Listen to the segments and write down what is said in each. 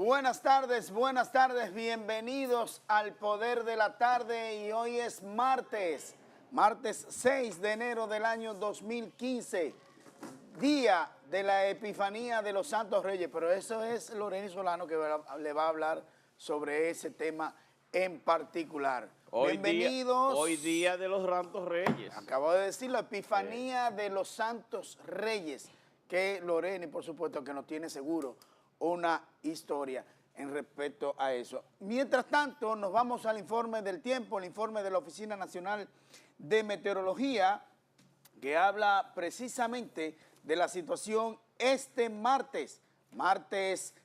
buenas tardes, bienvenidos al Poder de la Tarde y hoy es martes 6 de enero del año 2015, día de la Epifanía de los Santos Reyes, pero eso es Loreni Solano que le va a hablar sobre ese tema en particular. Bienvenidos. Hoy día de los Santos Reyes. Acabo de decir la Epifanía de los Santos Reyes, que Loreni, por supuesto, que nos tiene seguro una historia en respecto a eso. Mientras tanto, nos vamos al informe del tiempo, el informe de la Oficina Nacional de Meteorología, que habla precisamente de la situación este martes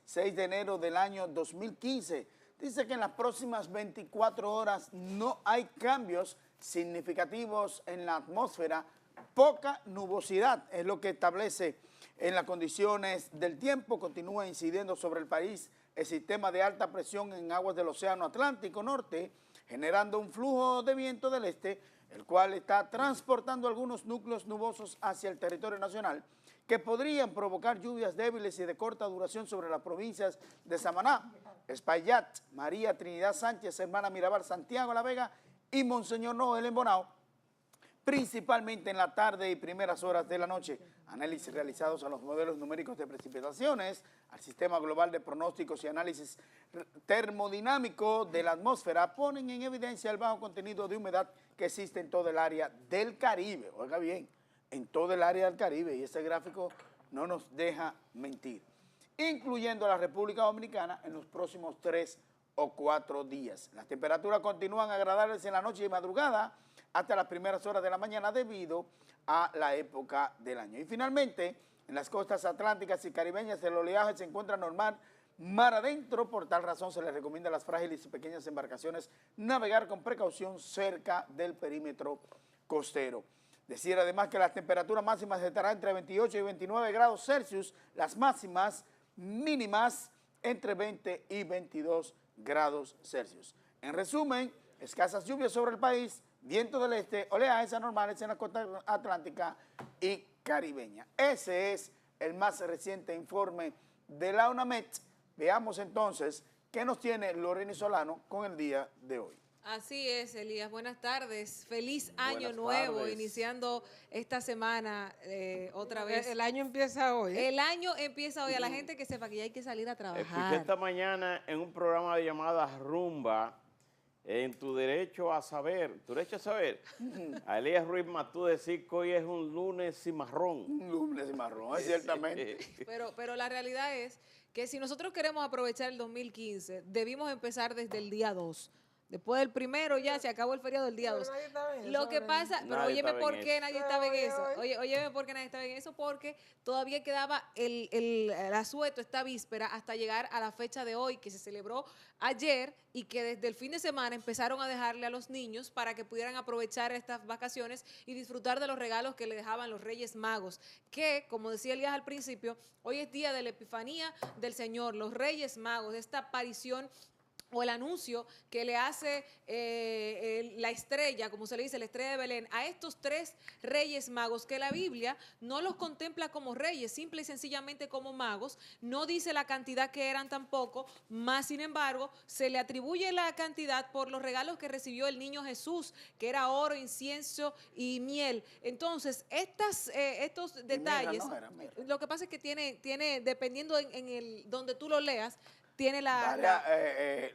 6 de enero del año 2015. Dice que en las próximas 24 horas no hay cambios significativos en la atmósfera, poca nubosidad es lo que establece en las condiciones del tiempo. Continúa incidiendo sobre el país el sistema de alta presión en aguas del Océano Atlántico Norte, generando un flujo de viento del este, el cual está transportando algunos núcleos nubosos hacia el territorio nacional, que podrían provocar lluvias débiles y de corta duración sobre las provincias de Samaná, Espaillat, María Trinidad Sánchez, Hermana Mirabal, Santiago La Vega y Monseñor Noel en Bonao, principalmente en la tarde y primeras horas de la noche. Análisis realizados a los modelos numéricos de precipitaciones, al sistema global de pronósticos y análisis termodinámico de la atmósfera ponen en evidencia el bajo contenido de humedad que existe en todo el área del Caribe. Oiga bien, en todo el área del Caribe, y ese gráfico no nos deja mentir, incluyendo a la República Dominicana en los próximos 3 o 4 días. Las temperaturas continúan agradables en la noche y madrugada hasta las primeras horas de la mañana debido a la época del año. Y finalmente, en las costas atlánticas y caribeñas el oleaje se encuentra normal mar adentro, por tal razón se les recomienda a las frágiles y pequeñas embarcaciones navegar con precaución cerca del perímetro costero. Decir además que las temperaturas máximas estarán entre 28 y 29 grados Celsius, las máximas mínimas entre 20 y 22 grados Celsius. En resumen, escasas lluvias sobre el país, viento del este, oleajes anormales en la costa atlántica y caribeña. Ese es el más reciente informe de la UNAMED. Veamos entonces qué nos tiene Loreni Solano con el día de hoy. Así es, Elías. Buenas tardes. Feliz año nuevo, iniciando esta semana otra vez. El año empieza hoy. El año empieza hoy. A la gente que sepa que ya hay que salir a trabajar. Escuché esta mañana en un programa llamado Rumba, en Tu Derecho a Saber, a Elías Ruiz Matú decir que hoy es un lunes cimarrón. Un lunes cimarrón, ciertamente. Pero la realidad es que si nosotros queremos aprovechar el 2015, debimos empezar desde el día 2. Después del primero ya se acabó el feriado del día 2. Lo que pasa, pero óyeme por qué nadie estaba en eso. Óyeme por qué nadie estaba en eso, porque todavía quedaba el asueto esta víspera hasta llegar a la fecha de hoy, que se celebró ayer y que desde el fin de semana empezaron a dejarle a los niños para que pudieran aprovechar estas vacaciones y disfrutar de los regalos que le dejaban los Reyes Magos, que, como decía Elías al principio, hoy es día de la Epifanía del Señor, los Reyes Magos, esta aparición o el anuncio que le hace la estrella, como se le dice, la estrella de Belén, a estos 3 reyes magos, que la Biblia no los contempla como reyes, simple y sencillamente como magos, no dice la cantidad que eran tampoco, más sin embargo, se le atribuye la cantidad por los regalos que recibió el niño Jesús, que era oro, incienso y miel. Entonces, estos detalles, lo que pasa es que tiene dependiendo donde tú lo leas, tiene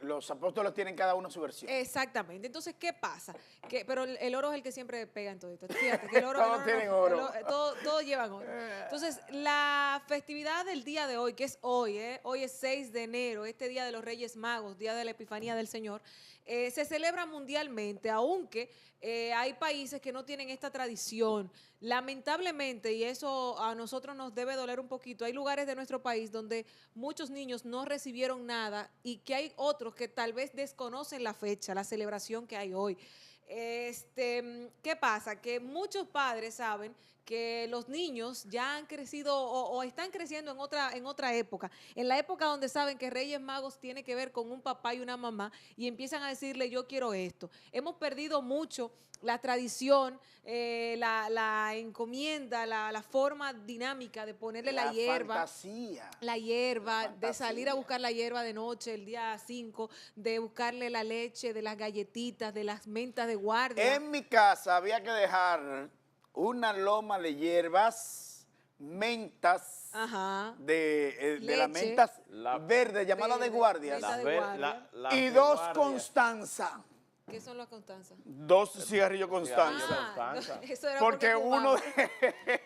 los apóstoles tienen cada uno su versión. Exactamente. Entonces, ¿qué pasa? Pero el oro es el que siempre pega en todo esto. Fíjate que el oro, todos tienen oro. Todos llevan oro. Entonces, la festividad del día de hoy, que es hoy, hoy es 6 de enero, este día de los Reyes Magos, día de la Epifanía del Señor, se celebra mundialmente, aunque hay países que no tienen esta tradición. Lamentablemente, y eso a nosotros nos debe doler un poquito, hay lugares de nuestro país donde muchos niños no recibieron nada y que hay otros que tal vez desconocen la fecha, la celebración que hay hoy. ¿Qué pasa? Que muchos padres saben que los niños ya han crecido o están creciendo en otra época, en la época donde saben que Reyes Magos tiene que ver con un papá y una mamá y empiezan a decirle yo quiero esto. Hemos perdido mucho la tradición, la encomienda, la forma dinámica de ponerle la hierba. Fantasía. La hierba, de salir a fantasía. buscar la hierba de noche el día 5, de buscarle la leche, de las galletitas, de las mentas de guardia. En mi casa había que dejar una loma de hierbas, mentas, Ajá. de las Leche. mentas La- verdes, llamadas de Verde, guardia. menta de guardia. Y de dos guardia. Constanza. ¿Qué son las Constanza? 2 cigarrillos Constanza. Constanza. Eso era Porque fumaba.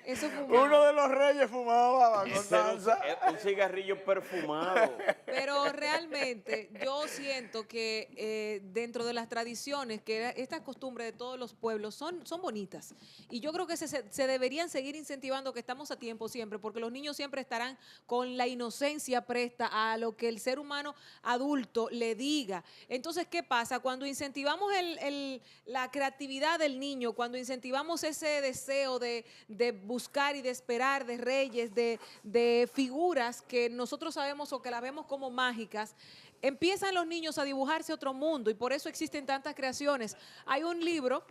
Eso fumaba. uno de los reyes fumaba Ese Constanza. es un cigarrillo perfumado. Pero realmente yo siento que dentro de las tradiciones, que estas costumbres de todos los pueblos son bonitas. Y yo creo que se deberían seguir incentivando, que estamos a tiempo siempre, porque los niños siempre estarán con la inocencia presta a lo que el ser humano adulto le diga. Entonces, ¿qué pasa? Cuando incentivamos la creatividad del niño, cuando incentivamos ese deseo de buscar y de esperar de reyes, de figuras que nosotros sabemos o que las vemos como mágicas, empiezan los niños a dibujarse otro mundo y por eso existen tantas creaciones. Hay un libro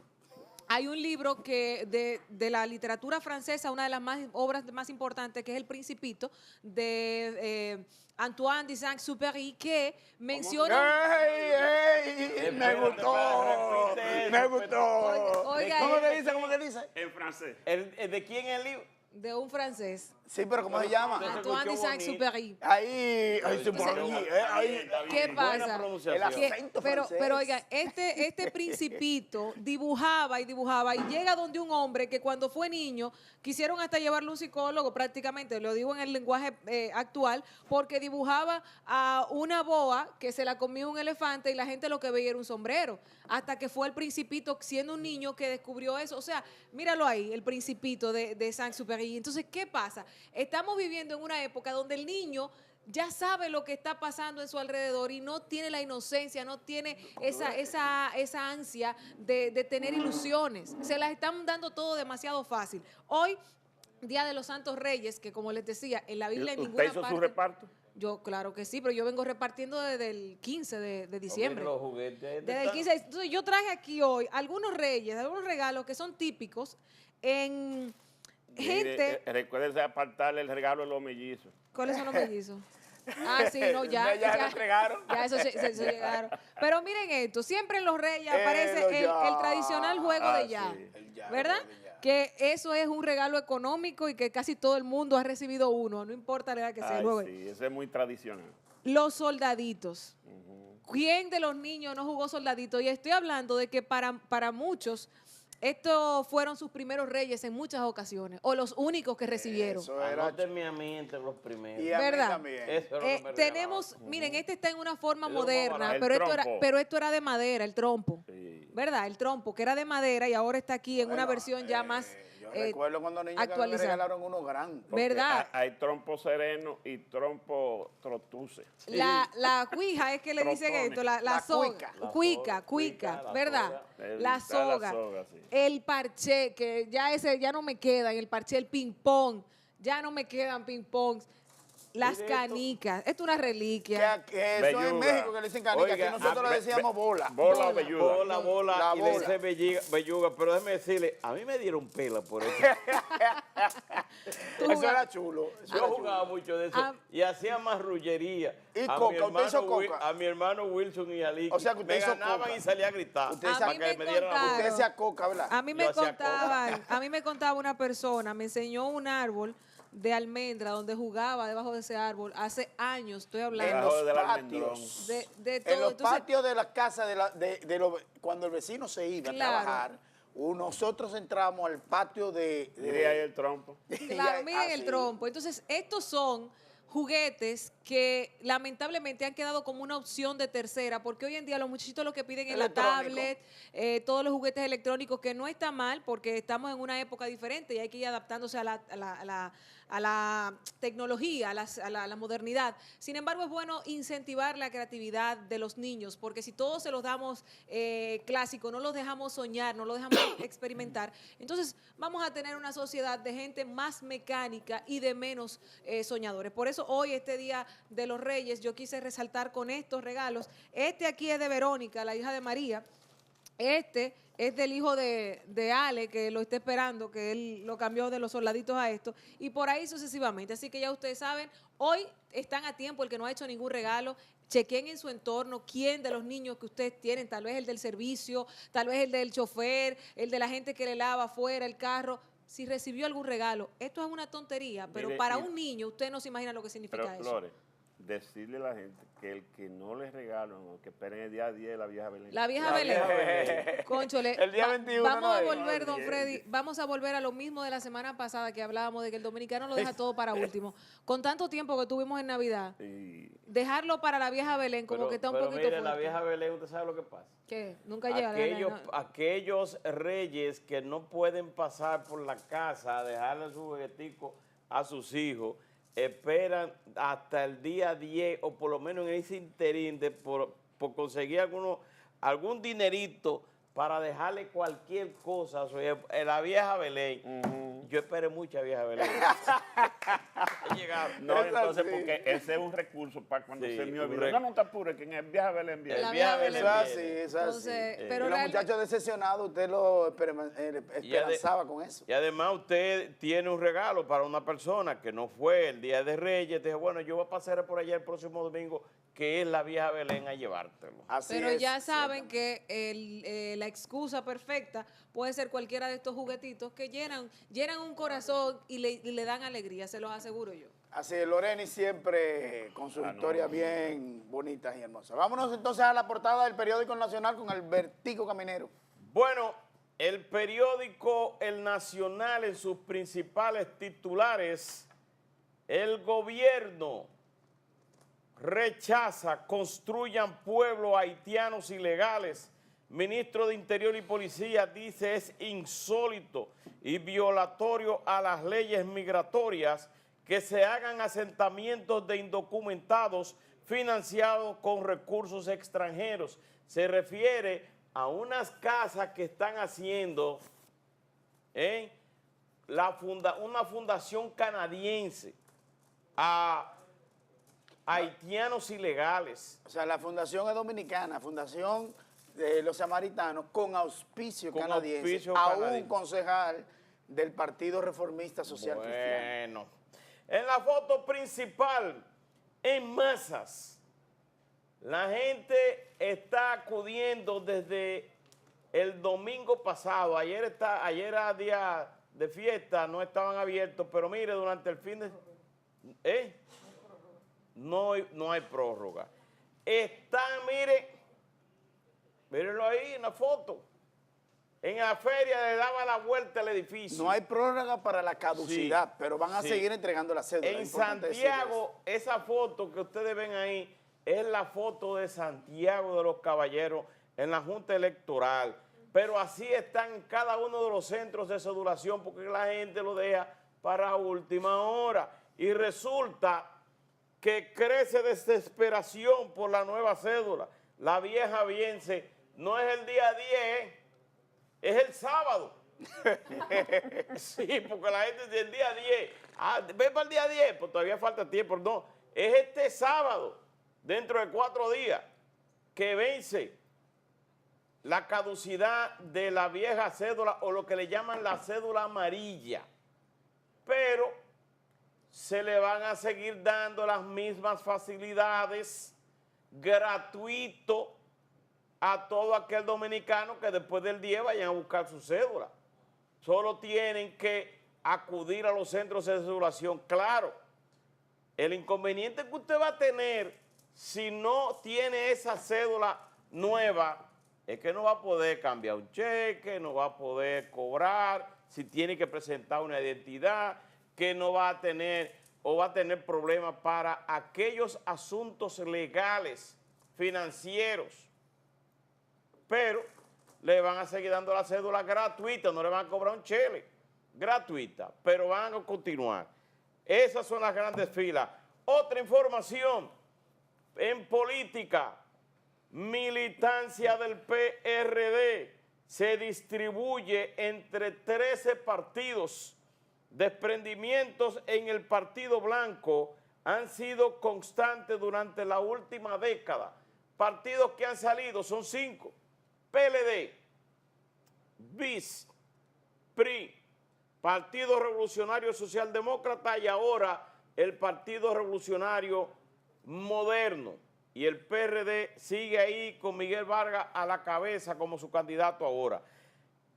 que de la literatura francesa, una de las obras más importantes, que es El Principito, de Antoine de Saint-Exupéry, que menciona... ¡Ey! Me gustó. Me gustó. Oiga, ¿Cómo te dice? En francés. ¿De quién es el libro? de un francés, Sí, pero ¿cómo se llama? Antoine de escuchó Saint-Exupéry. Ahí se Entonces, pone. ¿Qué Buena pasa? pronunciación. Que- acento pero francés. oigan, este principito dibujaba y llega donde un hombre que cuando fue niño quisieron hasta llevarle a un psicólogo prácticamente, lo digo en el lenguaje actual, porque dibujaba a una boa que se la comió un elefante y la gente lo que veía era un sombrero, hasta que fue el principito siendo un niño que descubrió eso. O sea, míralo ahí, el principito de Saint-Exupéry. Entonces, ¿qué pasa? Estamos viviendo en una época donde el niño ya sabe lo que está pasando en su alrededor y no tiene la inocencia, no tiene esa ansia de tener ilusiones. Se las están dando todo demasiado fácil. Hoy, Día de los Santos Reyes, que como les decía, en la Biblia en ninguna ¿Usted hizo parte... su reparto? Yo, claro que sí, pero yo vengo repartiendo desde el 15 de diciembre. Los juguetes. Desde el 15. Entonces, yo traje aquí hoy algunos reyes, algunos regalos que son típicos en gente... Recuérdese apartarle el regalo de los mellizos. ¿Cuáles son los mellizos? Ah, sí, no, ya. Ya lo entregaron. Ya eso llegaron. Pero miren esto, siempre en los reyes aparece Los el ya. tradicional juego de ya. Sí. El ya, ¿Verdad? el juego de ya. Que eso es un regalo económico y que casi todo el mundo ha recibido uno, no importa la edad que sea. Ay, Luego, sí, ese es muy tradicional. los soldaditos. ¿Quién de los niños no jugó soldadito? Y estoy hablando de que para muchos estos fueron sus primeros reyes en muchas ocasiones, o los únicos que recibieron. Eso era. Anótenme a mí entre los primeros. Y a mí ¿Verdad? también. Eso es lo que me Tenemos, miren, este está en una forma Es lo más moderna, barato. pero El esto, trompo. pero esto era de madera, el trompo. Sí. ¿Verdad? El trompo, que era de madera y ahora está aquí en una Bueno, versión ya más Yo recuerdo cuando niños que me actualizada. regalaron unos grandes. Porque ¿Verdad? Hay trompo sereno y trompo trotuce. La cuija es que le dicen Trompones. esto, la La soga, cuica. La cuica, soga, cuica, la ¿verdad? soga. La Está soga, sí. el parché, que ya ese ya no me queda, el parché, el ping pong, ya no me quedan ping pongs, las Mire esto. canicas, esto es una reliquia. Que eso en Belluga. México que le dicen canica, Oiga, aquí nosotros le decíamos bola. Bola Bola. o belluga. Bola, bola, La y le bola. hice belluga, pero déjeme decirle, a mí me dieron pela por eso. Tú Eso jugabas- era chulo. Eso Yo era jugaba mucho de eso Ah. y hacía marrullería. ¿Y a coca? mi ¿Usted hermano hizo coca? A mi hermano Wilson y a Licky. O sea, que usted me hizo ganaban coca. y salía a gritar. Usted A esa- mí para que me me dieran la contaron. Usted hacía coca, ¿verdad? A mí Yo me hacía contaban, a mí me contaba una persona, me enseñó un árbol de almendra donde jugaba debajo de ese árbol hace años, estoy En hablando Debajo los del patios. de todo. En los Entonces, patios de la casa, cuando el vecino se iba Claro. a trabajar, nosotros entramos al patio Mire ahí el trompo. claro, miren el así. trompo. Entonces, estos son juguetes que lamentablemente han quedado como una opción de tercera, porque hoy en día los muchachitos lo que piden es la Electrónico. tablet, todos los juguetes electrónicos, que no está mal, porque estamos en una época diferente y hay que ir adaptándose la tecnología, a la modernidad. Sin embargo, es bueno incentivar la creatividad de los niños, porque si todos se los damos clásico, no los dejamos soñar, no los dejamos experimentar, entonces vamos a tener una sociedad de gente más mecánica y de menos soñadores. Por eso hoy, este Día de los Reyes, yo quise resaltar con estos regalos. Este aquí es de Verónica, la hija de María. Este es del hijo de Ale, que lo está esperando, que él lo cambió de los soldaditos a esto, y por ahí sucesivamente. Así que ya ustedes saben, hoy están a tiempo, el que no ha hecho ningún regalo, chequen en su entorno quién de los niños que ustedes tienen, tal vez el del servicio, tal vez el del chofer, el de la gente que le lava afuera el carro, si recibió algún regalo. Esto es una tontería, pero Mire, para un niño usted no se imagina lo que significa pero, eso. Lore, decirle a la gente que el que no les regalan o que esperen el día 10 de la vieja Belén. La vieja Belén. Cónchole, El día 21 vamos no a es. volver, don Freddy, vamos a volver a lo mismo de la semana pasada que hablábamos de que el dominicano lo deja todo para último. Con tanto tiempo que tuvimos en Navidad, dejarlo para la vieja Belén como que está un poquito mire, fuerte. la vieja Belén, ¿usted sabe lo que pasa? ¿Qué? Nunca llega. Aquellos reyes que no pueden pasar por la casa a dejarle su juguetico a sus hijos, esperan hasta el día 10 o por lo menos en ese interín por conseguir algún dinerito para dejarle cualquier cosa. La vieja Belén, yo esperé mucha vieja Belén. He llegado. No, entonces porque ese es un recurso para cuando se me olvida. No te apures, que en el vieja Belén viene. La vieja Belén viene. Es así. Pero los muchachos decepcionados, usted lo esperanzaba con eso. Y además usted tiene un regalo para una persona que no fue el Día de Reyes. Dice, bueno, yo voy a pasar por allá el próximo domingo, que es la vieja Belén, a llevártelo. Pero ya saben que la excusa perfecta puede ser cualquiera de estos juguetitos que llenan un corazón y le dan alegría, se los aseguro yo. Así es, Loreni siempre con sus historias bien bonitas y hermosas. Vámonos entonces a la portada del periódico Nacional con Albertico Caminero. Bueno, el periódico El Nacional, en sus principales titulares, el gobierno rechaza, construyan pueblos haitianos ilegales. Ministro de Interior y Policía dice es insólito y violatorio a las leyes migratorias que se hagan asentamientos de indocumentados financiados con recursos extranjeros. Se refiere a unas casas que están haciendo una fundación canadiense a haitianos ilegales. O sea, la fundación es dominicana, Fundación de los Samaritanos, con auspicio canadiense, a un concejal del Partido Reformista Social Cristiano. Bueno, en la foto principal, en masas, la gente está acudiendo desde el domingo pasado. Ayer era día de fiesta, no estaban abiertos, pero mire, durante el fin de... No hay prórroga. Están, mírenlo ahí en la foto. En la feria le daba la vuelta al edificio. No hay prórroga para la caducidad, pero van a seguir entregando la cédula. En Santiago, esa foto que ustedes ven ahí es la foto de Santiago de los Caballeros en la Junta Electoral. Pero así están en cada uno de los centros de cedulación porque la gente lo deja para última hora. Y resulta que crece desesperación por la nueva cédula. La vieja viene, no es el día 10, es el sábado. Sí, porque la gente dice el día 10. Ve para el día 10, pues todavía falta tiempo. No, es este sábado, dentro de 4 días, que vence la caducidad de la vieja cédula o lo que le llaman la cédula amarilla. Pero se le van a seguir dando las mismas facilidades gratuito a todo aquel dominicano que después del 10 vayan a buscar su cédula. Solo tienen que acudir a los centros de cedulación. Claro, el inconveniente que usted va a tener si no tiene esa cédula nueva es que no va a poder cambiar un cheque, no va a poder cobrar, si tiene que presentar una identidad, que no va a tener o va a tener problemas para aquellos asuntos legales, financieros. Pero le van a seguir dando la cédula gratuita, no le van a cobrar un chele, gratuita, pero van a continuar. Esas son las grandes filas. Otra información en política, militancia del PRD se distribuye entre 13 partidos. Desprendimientos en el Partido Blanco han sido constantes durante la última década. Partidos que han salido son 5. PLD, BIS, PRI, Partido Revolucionario Socialdemócrata y ahora el Partido Revolucionario Moderno. Y el PRD sigue ahí con Miguel Vargas a la cabeza como su candidato ahora.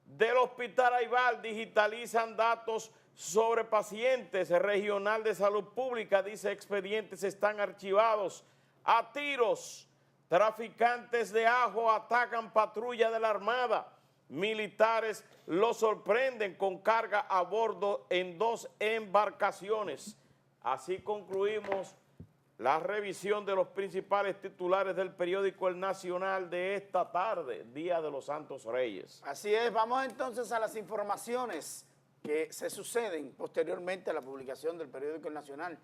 Del Hospital Aibal digitalizan datos sobre pacientes. Regional de Salud Pública dice expedientes están archivados. A tiros, traficantes de ajo atacan patrulla de la Armada. Militares lo sorprenden con carga a bordo en 2 embarcaciones. Así concluimos la revisión de los principales titulares del periódico El Nacional de esta tarde, Día de los Santos Reyes. Así es, vamos entonces a las informaciones que se suceden posteriormente a la publicación del periódico El Nacional.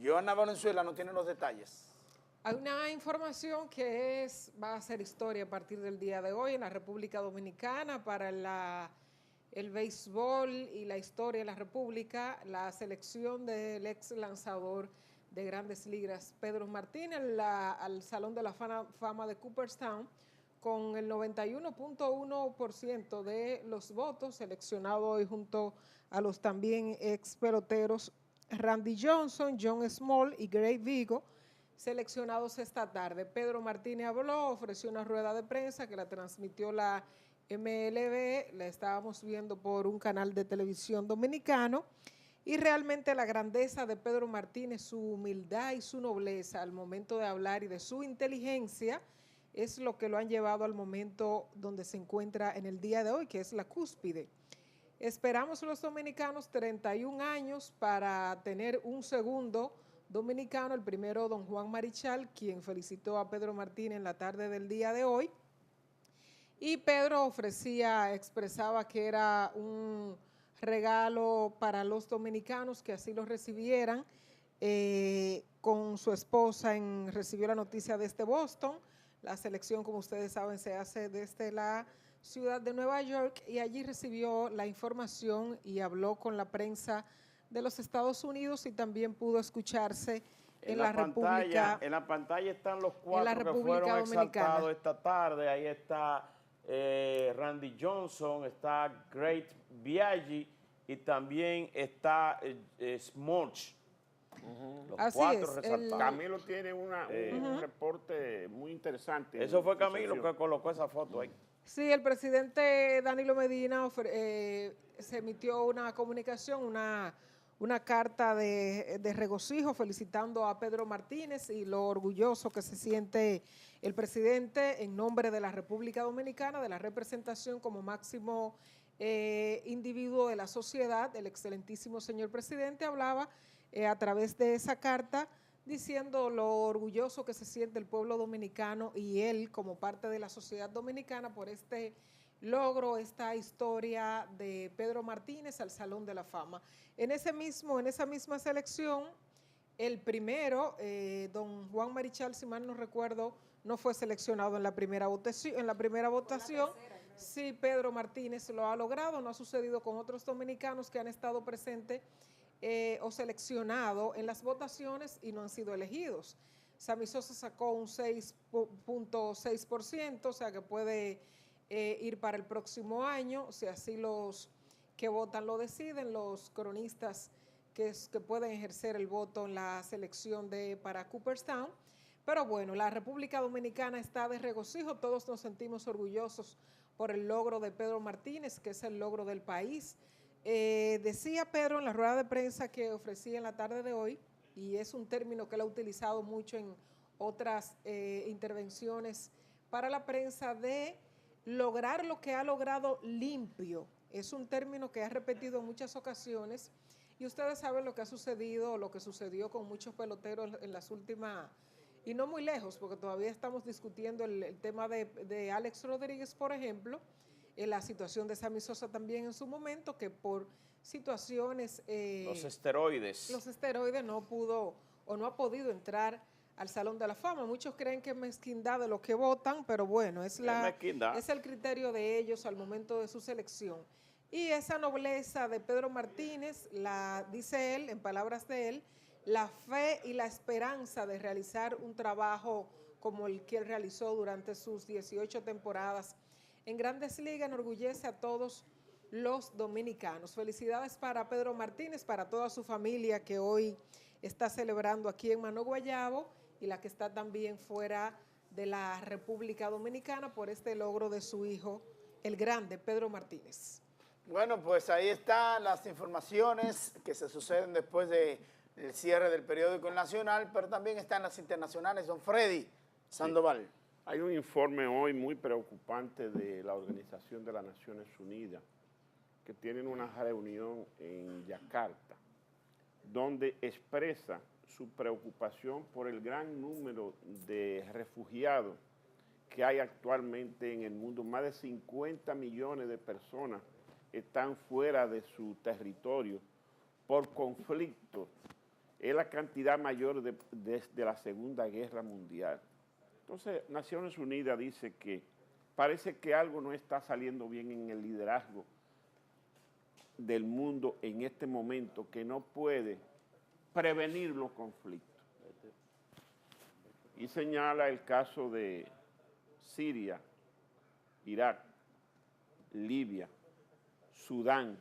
Johanna Valenzuela no tiene los detalles. Hay una información que va a ser historia a partir del día de hoy en la República Dominicana para el béisbol y la historia de la República, la selección del ex lanzador de Grandes Ligas, Pedro Martínez, al Salón de la Fama de Cooperstown, con el 91.1% de los votos, seleccionado hoy junto a los también ex peloteros Randy Johnson, John Small y Gray Vigo, seleccionados esta tarde. Pedro Martínez habló, ofreció una rueda de prensa que la transmitió la MLB, la estábamos viendo por un canal de televisión dominicano, y realmente la grandeza de Pedro Martínez, su humildad y su nobleza al momento de hablar y de su inteligencia es lo que lo han llevado al momento donde se encuentra en el día de hoy, que es la cúspide. Esperamos los dominicanos 31 años para tener un segundo dominicano, el primero don Juan Marichal, quien felicitó a Pedro Martínez en la tarde del día de hoy. Y Pedro expresaba que era un regalo para los dominicanos que así lo recibieran. Con su esposa recibió la noticia desde Boston. La selección, como ustedes saben, se hace desde la ciudad de Nueva York y allí recibió la información y habló con la prensa de los Estados Unidos y también pudo escucharse en la República. En la pantalla están los 4 que fueron exaltados esta tarde. Ahí está Randy Johnson, está Great Biaggi y también está Smolch. Los Así 4 es, resaltados. Camilo tiene un reporte muy interesante. Eso fue Camilo que colocó esa foto ahí. Sí, el presidente Danilo Medina se emitió una comunicación, una carta de regocijo felicitando a Pedro Martínez y lo orgulloso que se siente el presidente en nombre de la República Dominicana, de la representación como máximo individuo de la sociedad. El excelentísimo señor presidente hablaba a través de esa carta diciendo lo orgulloso que se siente el pueblo dominicano y él como parte de la sociedad dominicana por este logro, esta historia de Pedro Martínez al Salón de la Fama. En esa misma selección, el primero, don Juan Marichal, si mal no recuerdo, no fue seleccionado en la primera votación. Sí, Pedro Martínez lo ha logrado, no ha sucedido con otros dominicanos que han estado presentes o seleccionado en las votaciones y no han sido elegidos. Sammy Sosa sacó un 6.6%, o sea que puede ir para el próximo año, si así los que votan lo deciden, los cronistas que pueden ejercer el voto en la selección para Cooperstown. Pero bueno, la República Dominicana está de regocijo, todos nos sentimos orgullosos por el logro de Pedro Martínez, que es el logro del país. Decía Pedro en la rueda de prensa que ofrecía en la tarde de hoy, y es un término que él ha utilizado mucho en otras intervenciones para la prensa, de lograr lo que ha logrado limpio. Es un término que ha repetido en muchas ocasiones y ustedes saben lo que ha sucedido, lo que sucedió con muchos peloteros en las últimas, y no muy lejos, porque todavía estamos discutiendo el tema de Alex Rodríguez, por ejemplo, la situación de Sammy Sosa también en su momento, que por situaciones... los esteroides. Los esteroides no pudo o no ha podido entrar al Salón de la Fama. Muchos creen que es mezquindad de los que votan, pero bueno, es el criterio de ellos al momento de su selección. Y esa nobleza de Pedro Martínez, dice él, en palabras de él, la fe y la esperanza de realizar un trabajo como el que él realizó durante sus 18 temporadas en Grandes Ligas enorgullece a todos los dominicanos. Felicidades para Pedro Martínez, para toda su familia que hoy está celebrando aquí en Mano Guayabo y la que está también fuera de la República Dominicana por este logro de su hijo, el grande Pedro Martínez. Bueno, pues ahí están las informaciones que se suceden después del cierre del periódico nacional, pero también están las internacionales. Don Freddy Sandoval. Sí. Hay un informe hoy muy preocupante de la Organización de las Naciones Unidas, que tienen una reunión en Yakarta, donde expresa su preocupación por el gran número de refugiados que hay actualmente en el mundo. Más de 50 millones de personas están fuera de su territorio por conflictos. Es la cantidad mayor desde la Segunda Guerra Mundial. Entonces, Naciones Unidas dice que parece que algo no está saliendo bien en el liderazgo del mundo en este momento, que no puede prevenir los conflictos. Y señala el caso de Siria, Irak, Libia, Sudán,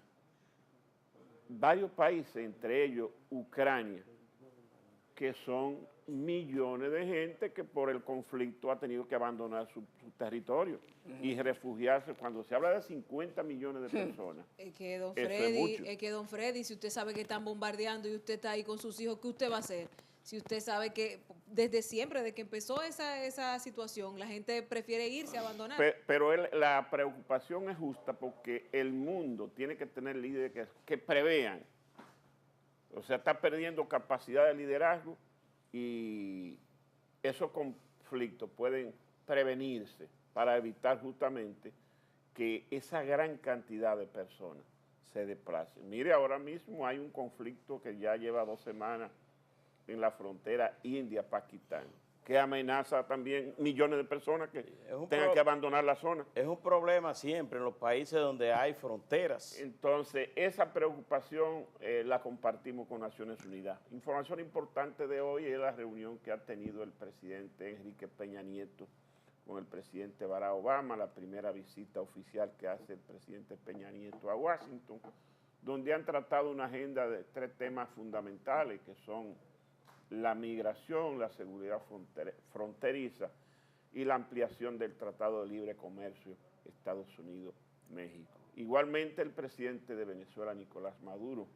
varios países, entre ellos Ucrania, que son millones de gente que por el conflicto ha tenido que abandonar su territorio y refugiarse. Cuando se habla de 50 millones de personas, es que don Freddy, si usted sabe que están bombardeando y usted está ahí con sus hijos, ¿qué usted va a hacer? Si usted sabe que desde siempre, desde que empezó esa situación, la gente prefiere irse a abandonar. Pero la preocupación es justa porque el mundo tiene que tener líderes que prevean. O sea, está perdiendo capacidad de liderazgo y esos conflictos pueden prevenirse para evitar justamente que esa gran cantidad de personas se desplacen. Mire, ahora mismo hay un conflicto que ya lleva 2 semanas en la frontera India-Pakistán, que amenaza también millones de personas que tengan que abandonar la zona. Es un problema siempre en los países donde hay fronteras. Entonces, esa preocupación la compartimos con Naciones Unidas. Información importante de hoy es la reunión que ha tenido el presidente Enrique Peña Nieto con el presidente Barack Obama, la primera visita oficial que hace el presidente Peña Nieto a Washington, donde han tratado una agenda de 3 temas fundamentales, que son la migración, la seguridad fronteriza y la ampliación del Tratado de Libre Comercio Estados Unidos-México. Igualmente, el presidente de Venezuela, Nicolás Maduro,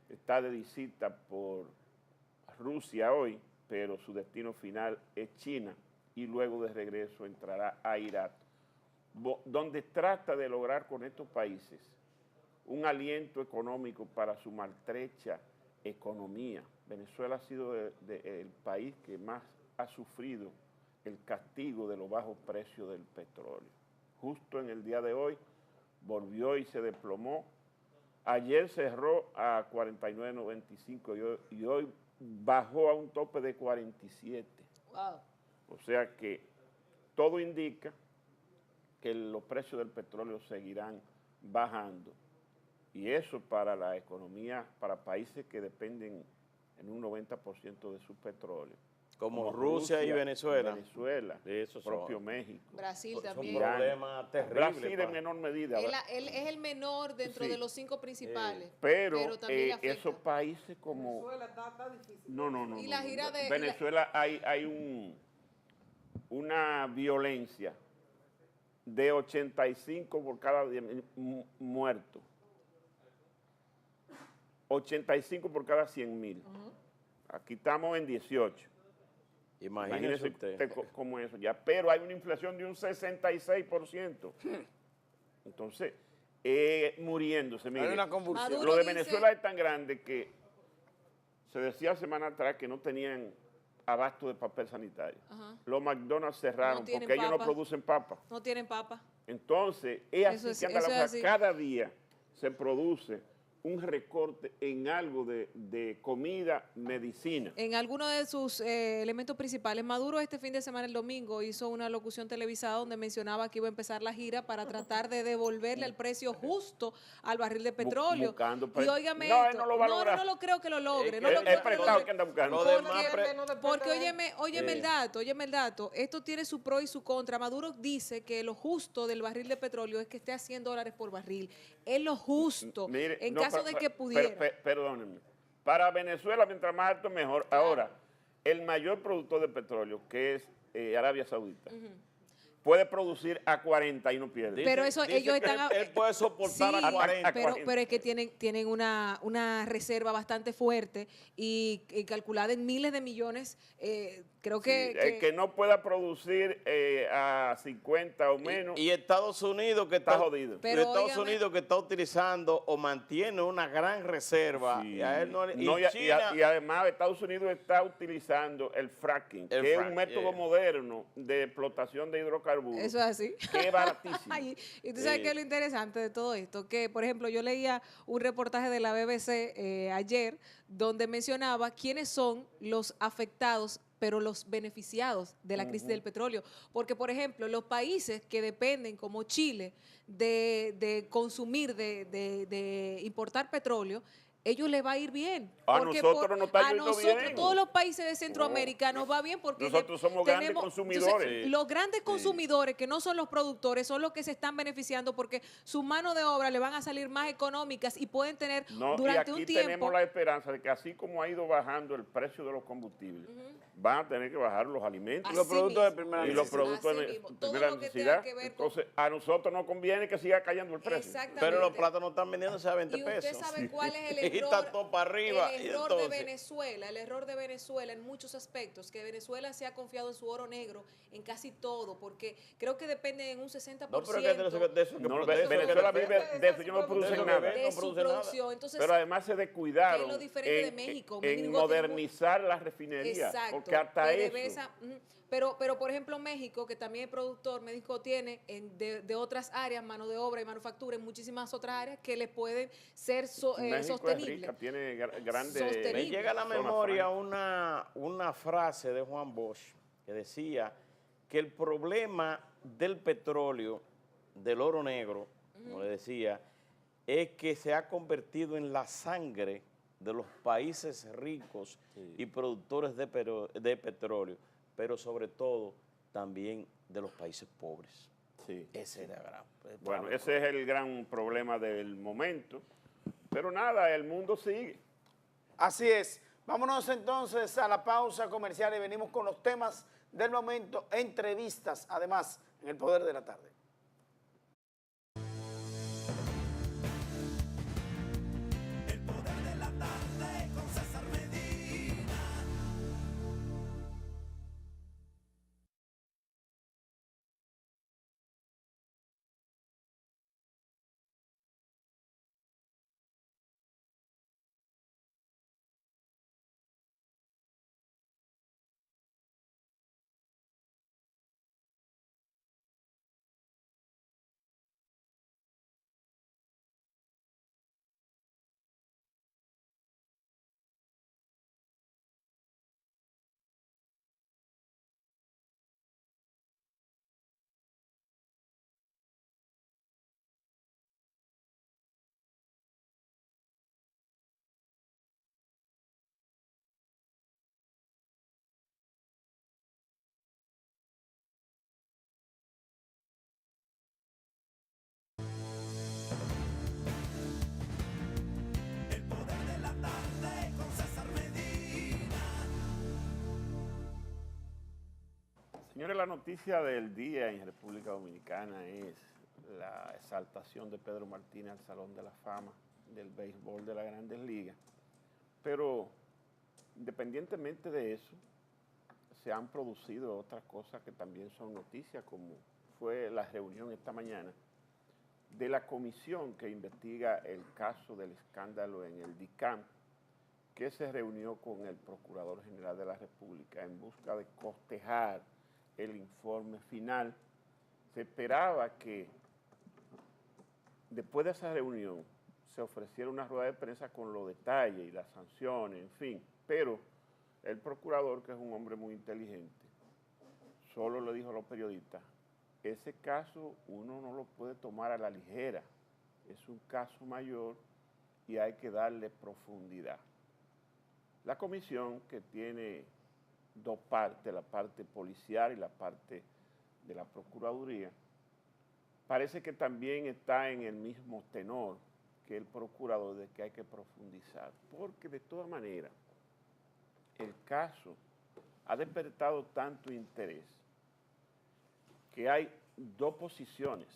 está de visita por Rusia hoy, pero su destino final es China y luego de regreso entrará a Irak, donde trata de lograr con estos países un aliento económico para su maltrecha economía. Venezuela ha sido el país que más ha sufrido el castigo de los bajos precios del petróleo. Justo en el día de hoy volvió y se desplomó. Ayer cerró a 49.95 y hoy bajó a un tope de 47. Wow. O sea que todo indica que los precios del petróleo seguirán bajando. Y eso para la economía, para países que dependen en un 90% de su petróleo. Como Rusia y Venezuela. Propio México. Brasil también. Es un problema terrible. Brasil en menor medida. Él es el menor dentro de los 5 principales. Pero también esos países como... Venezuela está difícil. No. Y la gira de... Venezuela hay una violencia de 85 por cada 10 muertos. 85 por cada 100.000. Aquí estamos en 18. Imagínese usted cómo es eso ya. Pero hay una inflación de un 66%. Entonces, muriéndose. Mire, hay una convulsión. Lo de Venezuela es tan grande que se decía semana atrás que no tenían abasto de papel sanitario. Los McDonald's cerraron porque ellos no producen papa. No tienen papa. Entonces, es así Eso es- que anda la eso es cosa. así. Cada día se produce un recorte en algo de comida, medicina. En alguno de sus elementos principales, Maduro este fin de semana, el domingo, hizo una locución televisada donde mencionaba que iba a empezar la gira para tratar de devolverle el precio justo al barril de petróleo. buscando Y pre- óigame No, él esto, no lo va a lograr. no lo creo que lo logre, no que lo el creo que lo prestado logre. que anda buscando. Lo demás Porque óyeme el dato, esto tiene su pro y su contra. Maduro dice que lo justo del barril de petróleo es que esté a $100 por barril. Es lo justo, Mire, en no, caso de que pudiera. Perdónenme. Para Venezuela, mientras más alto, mejor. Ahora, el mayor productor de petróleo, que es Arabia Saudita, puede producir a 40 y no pierde. Pero eso Dice ellos que están... él puede soportar sí, a 40. pero es que tienen una reserva bastante fuerte y calculada en miles de millones. Creo El que no pueda producir a 50 o menos, Y Estados Unidos que está jodido. Pero Estados óigame- Unidos que está utilizando o mantiene una gran reserva. Sí. Y a él no le- No, y China, y además Estados Unidos está utilizando el fracking, El que es frack, un método moderno de explotación de hidrocarburos, Eso es así. que es baratísimo. Y tú sabes Sí. qué es lo interesante de todo esto, que por ejemplo yo leía un reportaje de la BBC ayer donde mencionaba quiénes son los afectados pero los beneficiados de la crisis del petróleo. Porque, por ejemplo, los países que dependen, como Chile, de consumir, de importar petróleo, ellos les va a ir bien. A Porque nosotros nos está a yendo nosotros, bien. todos los países de Centroamérica nos va bien porque Nosotros somos grandes consumidores. entonces, los grandes consumidores, que no son los productores, son los que se están beneficiando porque su mano de obra le van a salir más económicas y pueden tener No, y durante aquí un tiempo... tenemos la esperanza de que así como ha ido bajando el precio de los combustibles, van a tener que bajar los alimentos Así los productos de mismo. primera y los necesidad. productos Así de mismo. Todo primera lo que tenga necesidad. que ver con- Entonces, a nosotros nos conviene que siga cayendo el precio. Exactamente. pero los plátanos están vendiéndose a 20 Y usted pesos. sabe cuál es el Y error, está todo para arriba. el y error entonces- el error de Venezuela en muchos aspectos, que Venezuela se ha confiado en su oro negro en casi todo, porque creo que depende en un 60% No, pero que de eso que No, de eso que Venezuela depende. vive de eso, ellos no De producen eso que nada. ve. de no su produce nada. producción. Entonces, Pero además se descuidaron que es lo diferente de México. en México modernizar las refinerías, exacto, porque hasta PDVSA, eso. pero por ejemplo México, que también es productor, México tiene de otras áreas, mano de obra y manufactura, en muchísimas otras áreas que le pueden ser México es sostenibles. rica, tiene grandes Sostenible. Me llega a la zonas memoria francas. una frase de Juan Bosch que decía que el problema del petróleo, del oro negro, como le decía, es que se ha convertido en la sangre de los países ricos y productores de petróleo, pero sobre todo también de los países pobres. Sí. Ese era el Bueno, grave ese es el gran problema del momento. Pero nada, el mundo sigue. Así es. Vámonos entonces a la pausa comercial y venimos con los temas del momento, entrevistas, además, en el Poder de la Tarde. Señores, la noticia del día en República Dominicana es la exaltación de Pedro Martínez al Salón de la Fama del béisbol de las Grandes Ligas. Pero independientemente de eso, se han producido otras cosas que también son noticias, como fue la reunión esta mañana de la comisión que investiga el caso del escándalo en el DICAM, que se reunió con el Procurador General de la República en busca de cotejar el informe final Se esperaba que después de esa reunión se ofreciera una rueda de prensa con los detalles y las sanciones, en fin, pero el procurador, que es un hombre muy inteligente, solo le dijo a los periodistas, ese caso uno no lo puede tomar a la ligera, es un caso mayor y hay que darle profundidad. La comisión, que tiene dos partes, la parte policial y la parte de la Procuraduría, parece que también está en el mismo tenor que el procurador de que hay que profundizar, porque de todas maneras el caso ha despertado tanto interés que hay dos posiciones.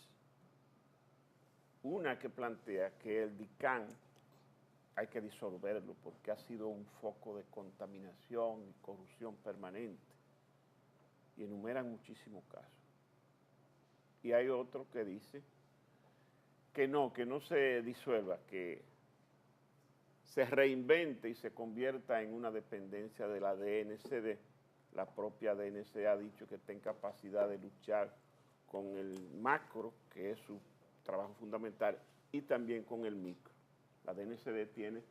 Una que plantea que el DICAN hay que disolverlo porque ha sido un foco de contaminación y corrupción permanente, y enumeran muchísimos casos. Y hay otro que dice que no se disuelva, que se reinvente y se convierta en una dependencia de la DNCD. La propia DNCD ha dicho que está en capacidad de luchar con el macro, que es su trabajo fundamental, y también con el micro. La DNCD tiene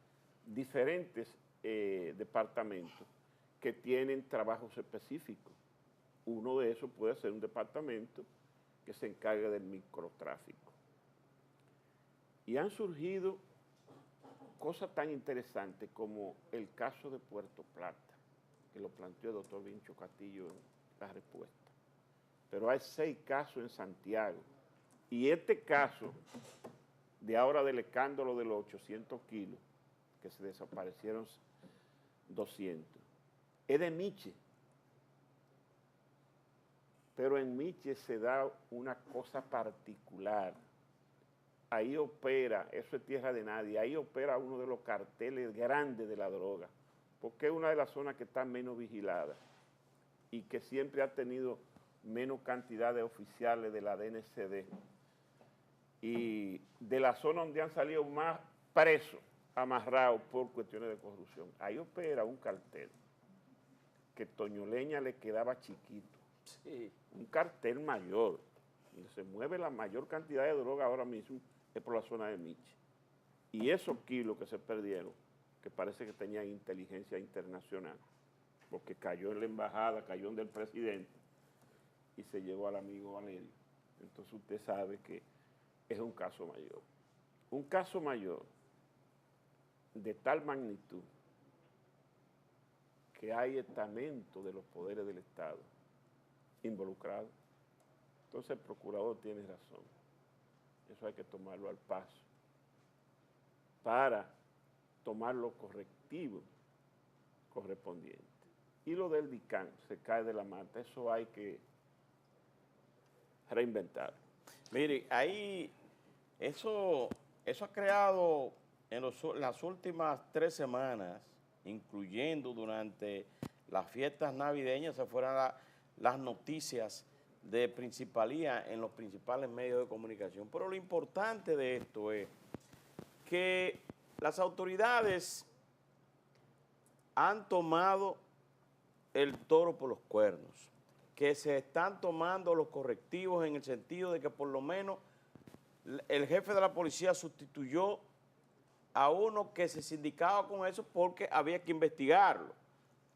diferentes departamentos que tienen trabajos específicos. Uno de esos puede ser un departamento que se encargue del microtráfico. Y han surgido cosas tan interesantes como el caso de Puerto Plata, que lo planteó el doctor Vincho Castillo en la respuesta. Pero hay 6 casos en Santiago. Y este caso de ahora del escándalo de los 800 kilos, que se desaparecieron 200, es de Miche. Pero en Miche se da una cosa particular. Ahí opera, eso es tierra de nadie, ahí opera uno de los carteles grandes de la droga, porque es una de las zonas que está menos vigilada y que siempre ha tenido menos cantidad de oficiales de la DNCD. Y de la zona donde han salido más presos, amarrados por cuestiones de corrupción. Ahí opera un cartel que Toñoleña le quedaba chiquito. Sí. Un cartel mayor, donde se mueve la mayor cantidad de droga ahora mismo es por la zona de Miche. Y esos kilos que se perdieron, que parece que tenían inteligencia internacional, porque cayó en la embajada, cayó en el presidente y se llevó al amigo Valerio. Entonces usted sabe que es un caso mayor. Un caso mayor de tal magnitud que hay estamentos de los poderes del Estado involucrados. Entonces el procurador tiene razón. Eso hay que tomarlo al paso para tomar los correctivos correspondientes. Y lo del DICAN se cae de la mata, eso hay que reinventar. Mire, ahí eso ha creado en las últimas 3 semanas, incluyendo durante las fiestas navideñas, se fueron las noticias de principalía en los principales medios de comunicación. Pero lo importante de esto es que las autoridades han tomado el toro por los cuernos, que se están tomando los correctivos en el sentido de que por lo menos el jefe de la policía sustituyó a uno que se sindicaba con eso porque había que investigarlo.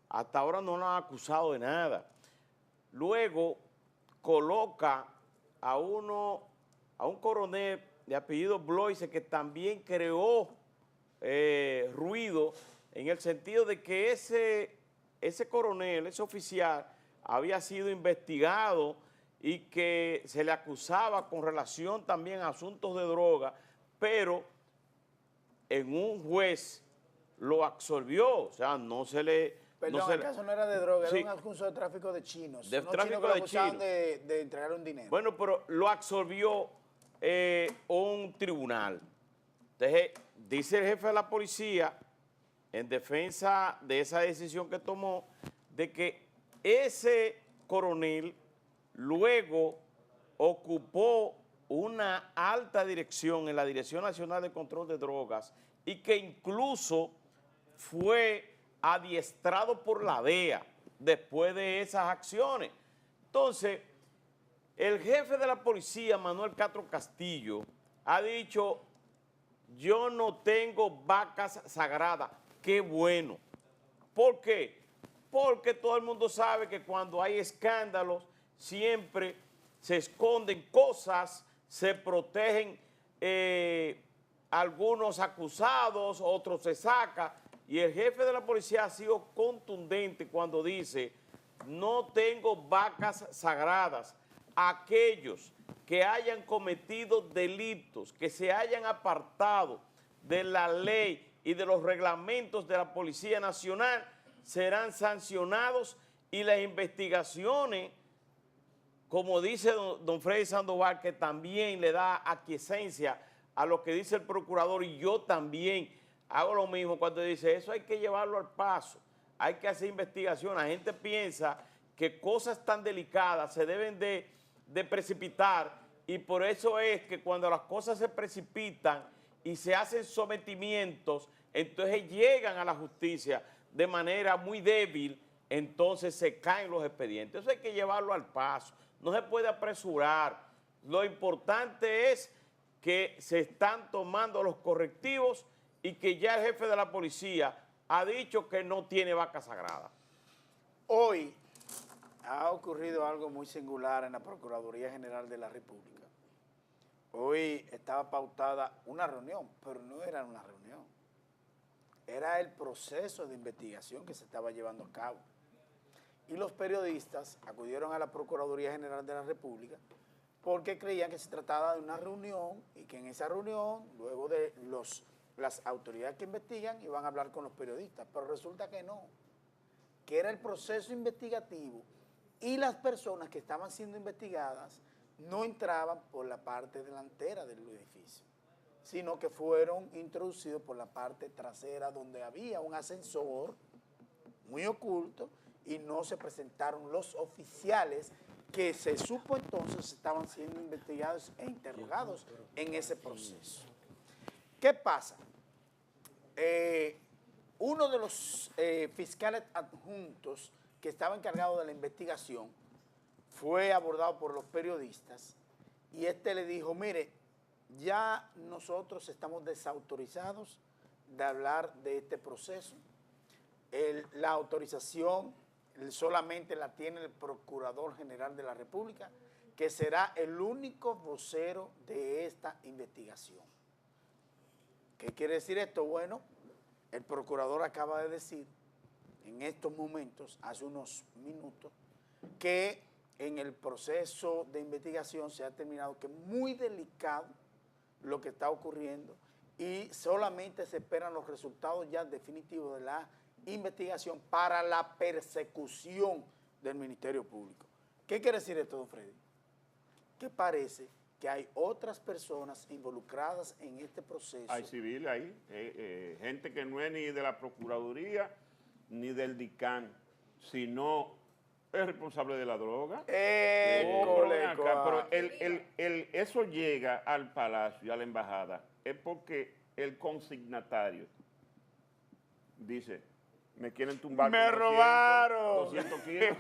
Hasta ahora no lo han acusado de nada. Luego coloca a un coronel de apellido Bloise que también creó ruido en el sentido de que ese coronel, ese oficial, había sido investigado y que se le acusaba con relación también a asuntos de droga, pero en un juez lo absolvió, o sea, no se le... Perdón, el caso no era de droga, sí, era un acuso de tráfico de chinos. De tráfico de chinos. De entregar un dinero. Bueno, pero lo absolvió un tribunal. Entonces, dice el jefe de la policía, en defensa de esa decisión que tomó, de que ese coronel luego ocupó una alta dirección en la Dirección Nacional de Control de Drogas y que incluso fue adiestrado por la DEA después de esas acciones. Entonces, el jefe de la policía, Manuel Castro Castillo, ha dicho, yo no tengo vacas sagradas. Qué bueno. ¿Por qué? Porque todo el mundo sabe que cuando hay escándalos, siempre se esconden cosas, se protegen algunos acusados, otros se sacan. Y el jefe de la policía ha sido contundente cuando dice, no tengo vacas sagradas. Aquellos que hayan cometido delitos, que se hayan apartado de la ley y de los reglamentos de la Policía Nacional, serán sancionados y las investigaciones, como dice don Freddy Sandoval, que también le da aquiescencia a lo que dice el procurador, y yo también hago lo mismo cuando dice, eso hay que llevarlo al paso, hay que hacer investigación. La gente piensa que cosas tan delicadas se deben de precipitar, y por eso es que cuando las cosas se precipitan y se hacen sometimientos, entonces llegan a la justicia de manera muy débil, entonces se caen los expedientes. Eso hay que llevarlo al paso, no se puede apresurar. Lo importante es que se están tomando los correctivos y que ya el jefe de la policía ha dicho que no tiene vaca sagrada. Hoy ha ocurrido algo muy singular en la Procuraduría General de la República. Hoy estaba pautada una reunión, pero no era una reunión. Era el proceso de investigación que se estaba llevando a cabo. Y los periodistas acudieron a la Procuraduría General de la República porque creían que se trataba de una reunión y que en esa reunión, luego de las autoridades que investigan, iban a hablar con los periodistas. Pero resulta que no, que era el proceso investigativo y las personas que estaban siendo investigadas no entraban por la parte delantera del edificio, sino que fueron introducidos por la parte trasera, donde había un ascensor muy oculto, y no se presentaron los oficiales que se supo entonces estaban siendo investigados e interrogados en ese proceso. ¿Qué pasa? Uno de los fiscales adjuntos que estaba encargado de la investigación fue abordado por los periodistas y le dijo, mire, ya nosotros estamos desautorizados de hablar de este proceso. La autorización solamente la tiene el Procurador General de la República, que será el único vocero de esta investigación. ¿Qué quiere decir esto? Bueno, el procurador acaba de decir en estos momentos, hace unos minutos, que en el proceso de investigación se ha determinado que es muy delicado lo que está ocurriendo y solamente se esperan los resultados ya definitivos de la investigación para la persecución del Ministerio Público. ¿Qué quiere decir esto, don Freddy? Que parece que hay otras personas involucradas en este proceso. Hay civiles ahí, gente que no es ni de la Procuraduría ni del DICAN, sino es responsable de la droga. Pero eso llega al Palacio y a la Embajada, es porque el consignatario dice, me quieren tumbar. ¡Me robaron! 200 kilos.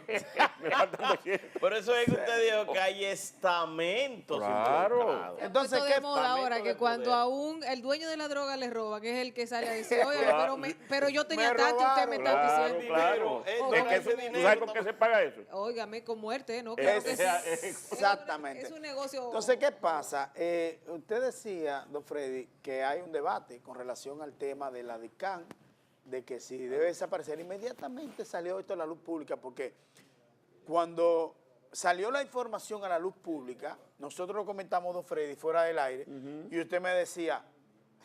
Me faltan 200. Por eso es que usted dijo que hay estamentos. Claro. Entonces, ¿qué ¿qué moda ahora? de Que cuando poder. a el dueño de la droga le roba, que es el que sale a decir, oye, pero yo tenía Me tanto y usted me está Claro, diciendo. claro. Es que ese ¿Tú dinero sabes con qué se paga eso? Óigame, con muerte, ¿no? Claro que sí. Exactamente. Es un negocio. Entonces, ¿qué pasa? Usted decía, don Freddy, que hay un debate con relación al tema de la DICAN, de que si debe desaparecer. Inmediatamente salió esto a la luz pública, porque cuando salió la información a la luz pública, nosotros lo comentamos, don Freddy, fuera del aire, y usted me decía,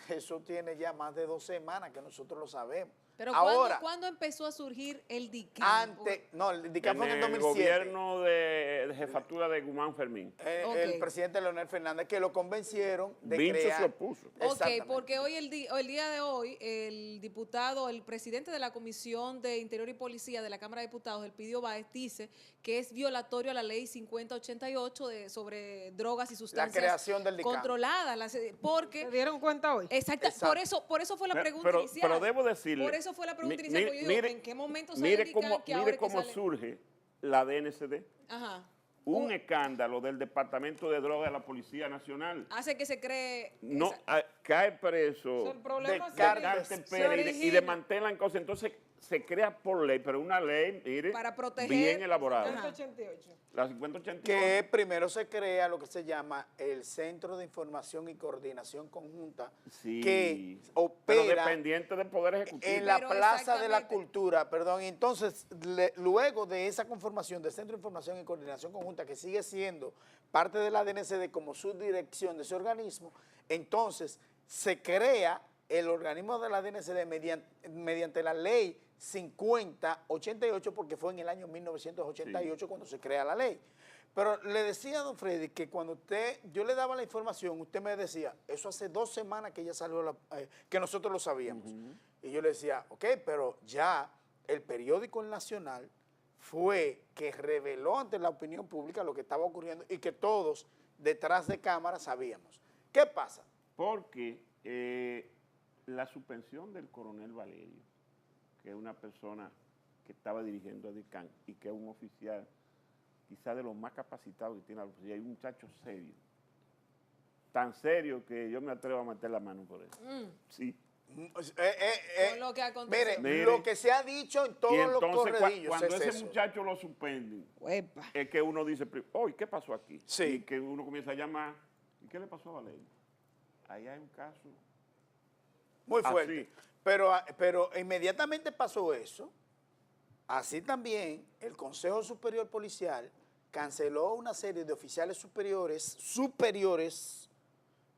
eso tiene ya más de 2 semanas que nosotros lo sabemos. Pero ahora, ¿cuándo empezó a surgir el DICAN? el DICAN fue en el el 2007. gobierno de jefatura de Guzmán Fermín. El presidente Leonel Fernández, que lo convencieron de Vincho crear. se opuso. Ok, porque hoy el día de hoy, el diputado, el presidente de la Comisión de Interior y Policía de la Cámara de Diputados, Elpidio Báez, dice que es violatorio a la ley 5088 sobre drogas y sustancias creación del DICAN. controladas. Porque, ¿Se dieron cuenta hoy? exacto. Por eso fue la pregunta inicial. Pero debo decirle, Por eso fue la pregunta inicial. Porque yo digo, ¿en qué momento sale mire el DICAN? cómo, Que ahora mire es que cómo sale. surge la DNCD. Ajá. un escándalo del Departamento de Drogas de la Policía Nacional. Hace que se cree... No, cae preso, O sea, el problema de Cártel se Pérez y origina desmantelan cosas. Entonces se crea por ley, pero una ley, mire, Para proteger. bien elaborada. Ajá. 188. La 5088. Que primero se crea lo que se llama el Centro de Información y Coordinación Conjunta, Sí, que pero opera dependiente del Poder Ejecutivo. en la Pero Plaza de la exactamente. Cultura, perdón. Y entonces, luego de esa conformación del Centro de Información y Coordinación Conjunta, que sigue siendo parte de la DNCD como subdirección de ese organismo, entonces se crea el organismo de la DNCD mediante la ley 5088, porque fue en el año 1988 cuando se crea la ley. Pero le decía a don Freddy que cuando yo le daba la información, usted me decía, eso hace 2 semanas que ya salió, que nosotros lo sabíamos. Y yo le decía, ok, pero ya el periódico El Nacional fue que reveló ante la opinión pública lo que estaba ocurriendo y que todos detrás de cámara sabíamos. ¿Qué pasa? Porque la suspensión del coronel Valerio, que es una persona que estaba dirigiendo a DICAN y que es un oficial quizá de los más capacitados que tiene la policía, hay un muchacho serio, tan serio que yo me atrevo a meter la mano por él. Sí. Con lo que aconteció. Mire, lo que se ha dicho en Y todos los entonces corredillos cuando es ese eso. muchacho lo suspenden, Uepa. es que uno dice, oye, ¿qué pasó aquí? Sí. Y que uno comienza a llamar, ¿y qué le pasó a Valerio? Ahí hay un caso. Muy fuerte. Así. Pero inmediatamente pasó eso. Así también el Consejo Superior Policial canceló una serie de oficiales superiores,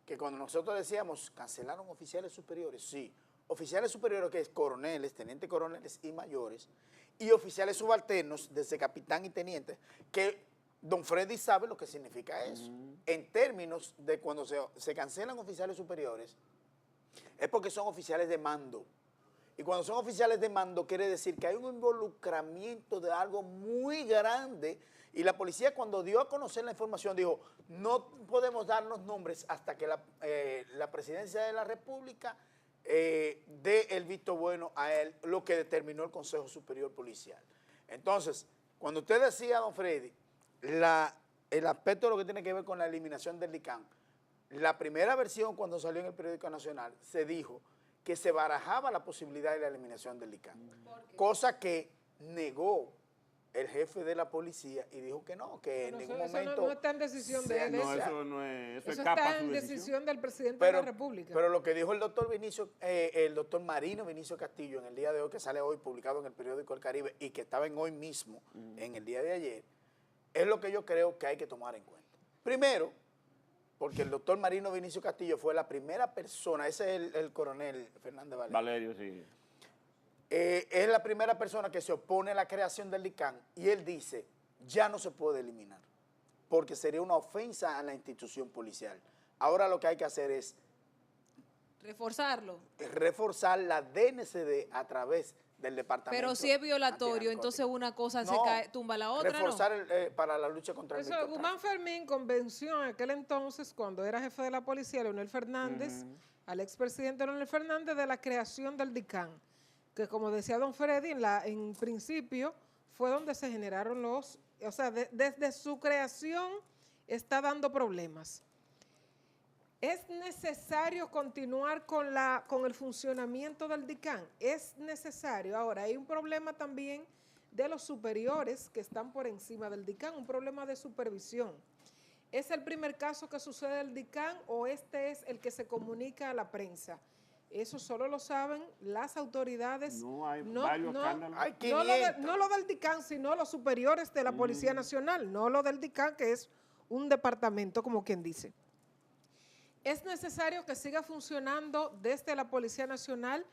que cuando nosotros decíamos, cancelaron oficiales superiores, sí, oficiales superiores que es coroneles, tenientes coroneles y mayores, y oficiales subalternos, desde capitán y teniente, que don Freddy sabe lo que significa eso. En términos de cuando se cancelan oficiales superiores, es porque son oficiales de mando. Y cuando son oficiales de mando quiere decir que hay un involucramiento de algo muy grande. Y la policía cuando dio a conocer la información dijo, no podemos dar los nombres hasta que la presidencia de la República dé el visto bueno a él, lo que determinó el Consejo Superior Policial. Entonces, cuando usted decía, don Freddy, el aspecto de lo que tiene que ver con la eliminación del DICAN, la primera versión cuando salió en el periódico nacional se dijo que se barajaba la posibilidad de la eliminación del DICAN, cosa que negó el jefe de la policía y dijo que no, que en ningún momento... no está en decisión de él. No, eso no es, eso Eso escapa a está su en decisión. decisión del presidente de la República. Pero lo que dijo el doctor Marino Vinicio Castillo en el día de hoy, que sale hoy publicado en el periódico El Caribe y que estaba en Hoy Mismo, en el día de ayer, es lo que yo creo que hay que tomar en cuenta. Primero, porque el doctor Marino Vinicio Castillo fue la primera persona, ese es el coronel Fernández Valerio. Valerio, sí. Es la primera persona que se opone a la creación del DICAN y él dice, ya no se puede eliminar, porque sería una ofensa a la institución policial. Ahora lo que hay que hacer es Reforzarlo. reforzar la DNCD a través del departamento. Pero si es violatorio, antinarcótico. entonces una cosa No, tumba la otra, reforzar para la lucha contra el Eso, narcotráfico. Guzmán Fermín convenció en aquel entonces, cuando era jefe de la policía, Leonel Fernández, al expresidente Leonel Fernández, de la creación del DICAN, que como decía don Freddy, en principio fue donde se generaron los, o sea, desde su creación está dando problemas. ¿Es necesario continuar con el funcionamiento del DICAN? Es necesario. Ahora, hay un problema también de los superiores que están por encima del DICAN, un problema de supervisión. ¿Es el primer caso que sucede el DICAN o este es el que se comunica a la prensa? Eso solo lo saben las autoridades. No hay varios escándalos. Hay No lo del DICAN, sino los superiores de la Policía Nacional, no lo del DICAN, que es un departamento, como quien dice. Es necesario que siga funcionando desde la Policía Nacional.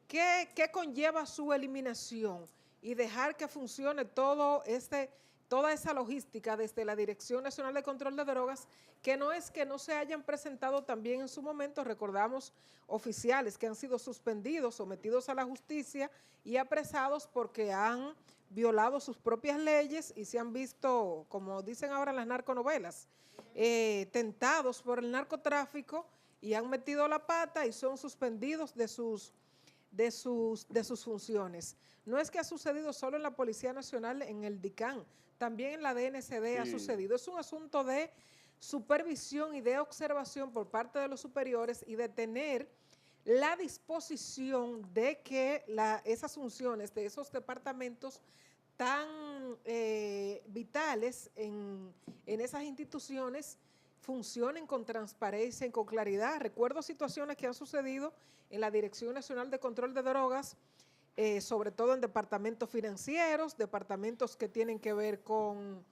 ¿Qué conlleva su eliminación? Y dejar que funcione toda esa logística desde la Dirección Nacional de Control de Drogas, que no es que no se hayan presentado también en su momento, recordamos, oficiales que han sido suspendidos, sometidos a la justicia y apresados porque han violado sus propias leyes y se han visto, como dicen ahora las narconovelas, tentados por el narcotráfico y han metido la pata y son suspendidos de sus de sus funciones. No es que ha sucedido solo en la Policía Nacional, en el DICAN, también en la DNCD ha sucedido. Es un asunto de supervisión y de observación por parte de los superiores y de tener la disposición de que esas funciones de esos departamentos tan vitales en esas instituciones funcionen con transparencia y con claridad. Recuerdo situaciones que han sucedido en la Dirección Nacional de Control de Drogas, sobre todo en departamentos financieros, departamentos que tienen que ver con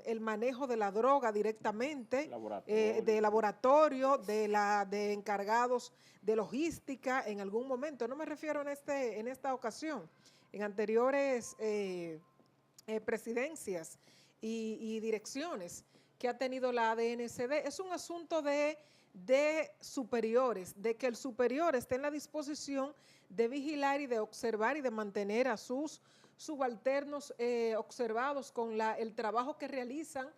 el manejo de la droga directamente, de laboratorio, de encargados de logística en algún momento. No me refiero en esta ocasión, en anteriores presidencias y direcciones que ha tenido la DNCD. Es un asunto de superiores, de que el superior esté en la disposición de vigilar y de observar y de mantener a sus subalternos observados con el trabajo que realizan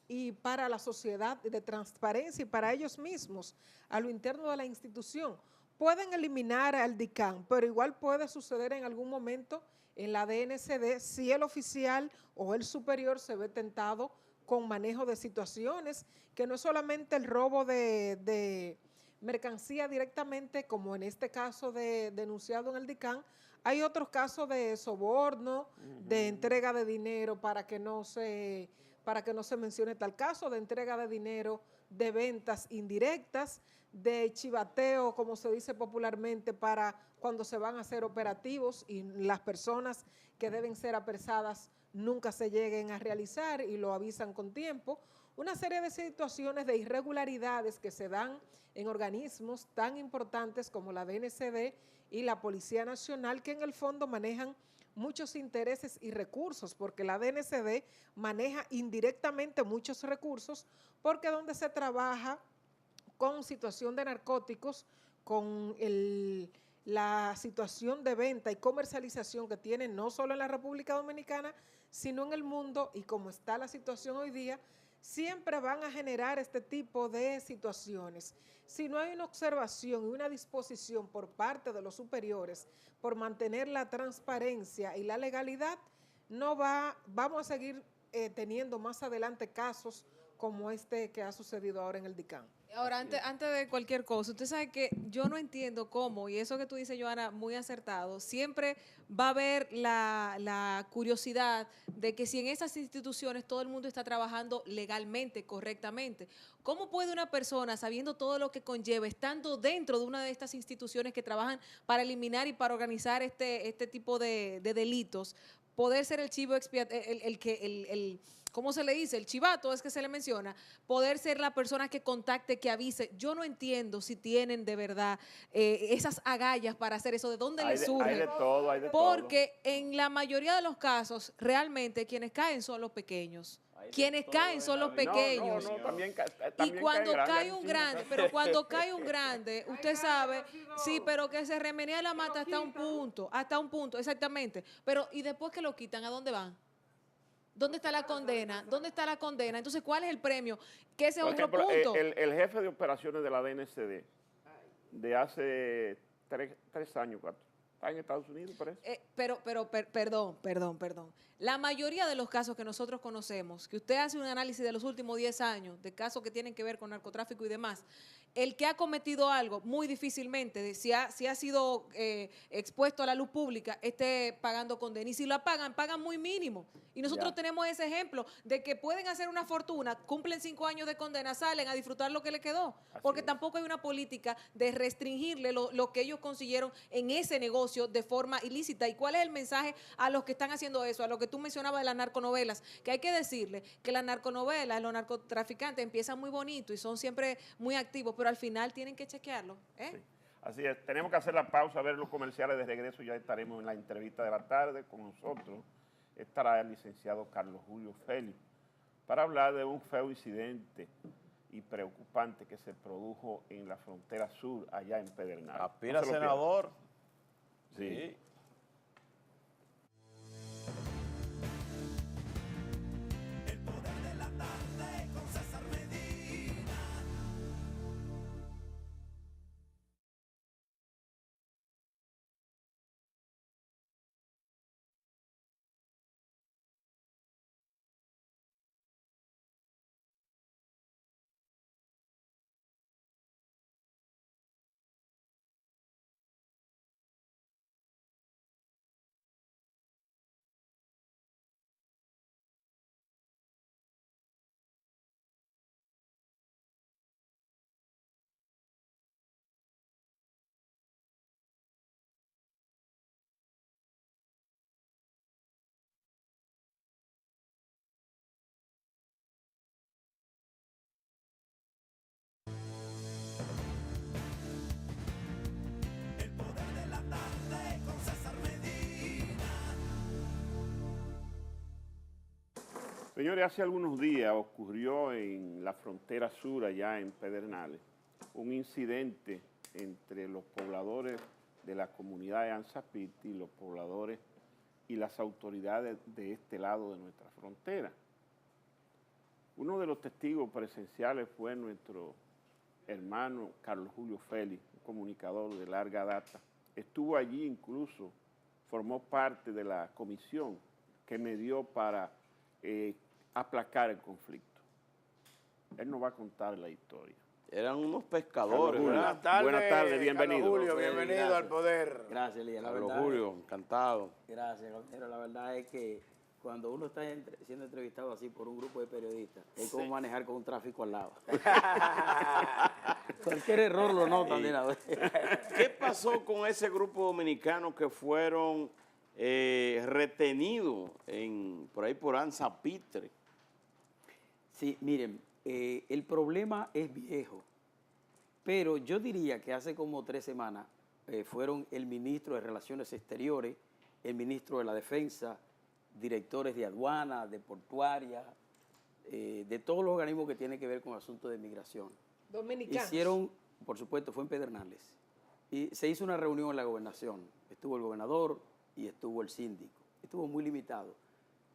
y para la sociedad de transparencia y para ellos mismos a lo interno de la institución. Pueden eliminar al DICAN, pero igual puede suceder en algún momento en la DNCD si el oficial o el superior se ve tentado con manejo de situaciones, que no es solamente el robo de mercancía directamente, como en este caso denunciado en el DICAN. Hay otros casos de soborno, de entrega de dinero para que no se mencione tal caso, de entrega de dinero de ventas indirectas, de chivateo, como se dice popularmente, para cuando se van a hacer operativos y las personas que deben ser apresadas nunca se lleguen a realizar y lo avisan con tiempo. Una serie de situaciones de irregularidades que se dan en organismos tan importantes como la DNCD y la Policía Nacional, que en el fondo manejan muchos intereses y recursos, porque la DNCD maneja indirectamente muchos recursos, porque donde se trabaja con situación de narcóticos, con la situación de venta y comercialización que tienen no solo en la República Dominicana, sino en el mundo, y como está la situación hoy día, siempre van a generar este tipo de situaciones. Si no hay una observación y una disposición por parte de los superiores por mantener la transparencia y la legalidad, vamos a seguir teniendo más adelante casos como este que ha sucedido ahora en el DICAN. Ahora, antes de cualquier cosa, usted sabe que yo no entiendo cómo, y eso que tú dices, Johanna, muy acertado, siempre va a haber la curiosidad de que si en esas instituciones todo el mundo está trabajando legalmente, correctamente, ¿cómo puede una persona, sabiendo todo lo que conlleva, estando dentro de una de estas instituciones que trabajan para eliminar y para organizar este tipo de delitos, poder ser el chivo expiatorio, ¿cómo se le dice? El chivato es que se le menciona, poder ser la persona que contacte, que avise? Yo no entiendo si tienen de verdad esas agallas para hacer eso, ¿de dónde les surge? Hay de todo, hay de Porque en la mayoría de los casos, realmente quienes caen son los pequeños. Quienes caen son los pequeños. Y cuando cae un grande, pero cuando cae un grande, usted sabe, sí, pero que se remenea la mata hasta un punto, exactamente. Pero, y después que lo quitan, ¿a dónde van? ¿Dónde está la condena? ¿Dónde está la condena? Entonces, ¿cuál es el premio? Que ese es otro punto. El jefe de operaciones de la DNCD, de hace 3 años, 4, está en Estados Unidos, parece. Perdón. La mayoría de los casos que nosotros conocemos, que usted hace un análisis de los últimos 10 años, de casos que tienen que ver con narcotráfico y demás, el que ha cometido algo, muy difícilmente, si ha sido expuesto a la luz pública, esté pagando condena. Y si la pagan muy mínimo. Y nosotros tenemos ese ejemplo de que pueden hacer una fortuna, cumplen 5 años de condena, salen a disfrutar lo que le quedó. Porque tampoco hay una política de restringirle lo que ellos consiguieron en ese negocio de forma ilícita. ¿Y cuál es el mensaje a los que están haciendo eso? A lo que tú mencionabas de las narconovelas, que hay que decirle que las narconovelas, los narcotraficantes empiezan muy bonito y son siempre muy activos, pero al final tienen que chequearlo. Sí. Así es, tenemos que hacer la pausa, ver los comerciales. De regreso ya estaremos en la entrevista de la tarde. Con nosotros estará el licenciado Carlos Julio Félix para hablar de un feo incidente y preocupante que se produjo en la frontera sur, allá en Pedernales. Aspira senador. Sí. Señores, hace algunos días ocurrió en la frontera sur, allá en Pedernales, un incidente entre los pobladores de la comunidad de Anzapiti y los pobladores y las autoridades de este lado de nuestra frontera. Uno de los testigos presenciales fue nuestro hermano Carlos Julio Félix, un comunicador de larga data. Estuvo allí incluso, formó parte de la comisión que medió para aplacar el conflicto. Él nos va a contar la historia. Eran unos pescadores, Buenas tardes, bienvenido. Carlos Julio, bienvenido Gracias. al poder. Gracias, Elías. La Carlos verdad Julio, encantado. Gracias, compañero. La verdad es que cuando uno está siendo entrevistado así por un grupo de periodistas, es como manejar con un tráfico al lado. Cualquier error lo notan de una vez. ¿Qué pasó con ese grupo dominicano que fueron retenidos por ahí por Anzapitre? Sí, miren, el problema es viejo, pero yo diría que hace como 3 semanas fueron el ministro de Relaciones Exteriores, el ministro de la Defensa, directores de aduana, de portuaria, de todos los organismos que tienen que ver con asuntos de migración. Dominicanos. Hicieron, por supuesto, fue en Pedernales, y se hizo una reunión en la gobernación. Estuvo el gobernador y estuvo el síndico. Estuvo muy limitado.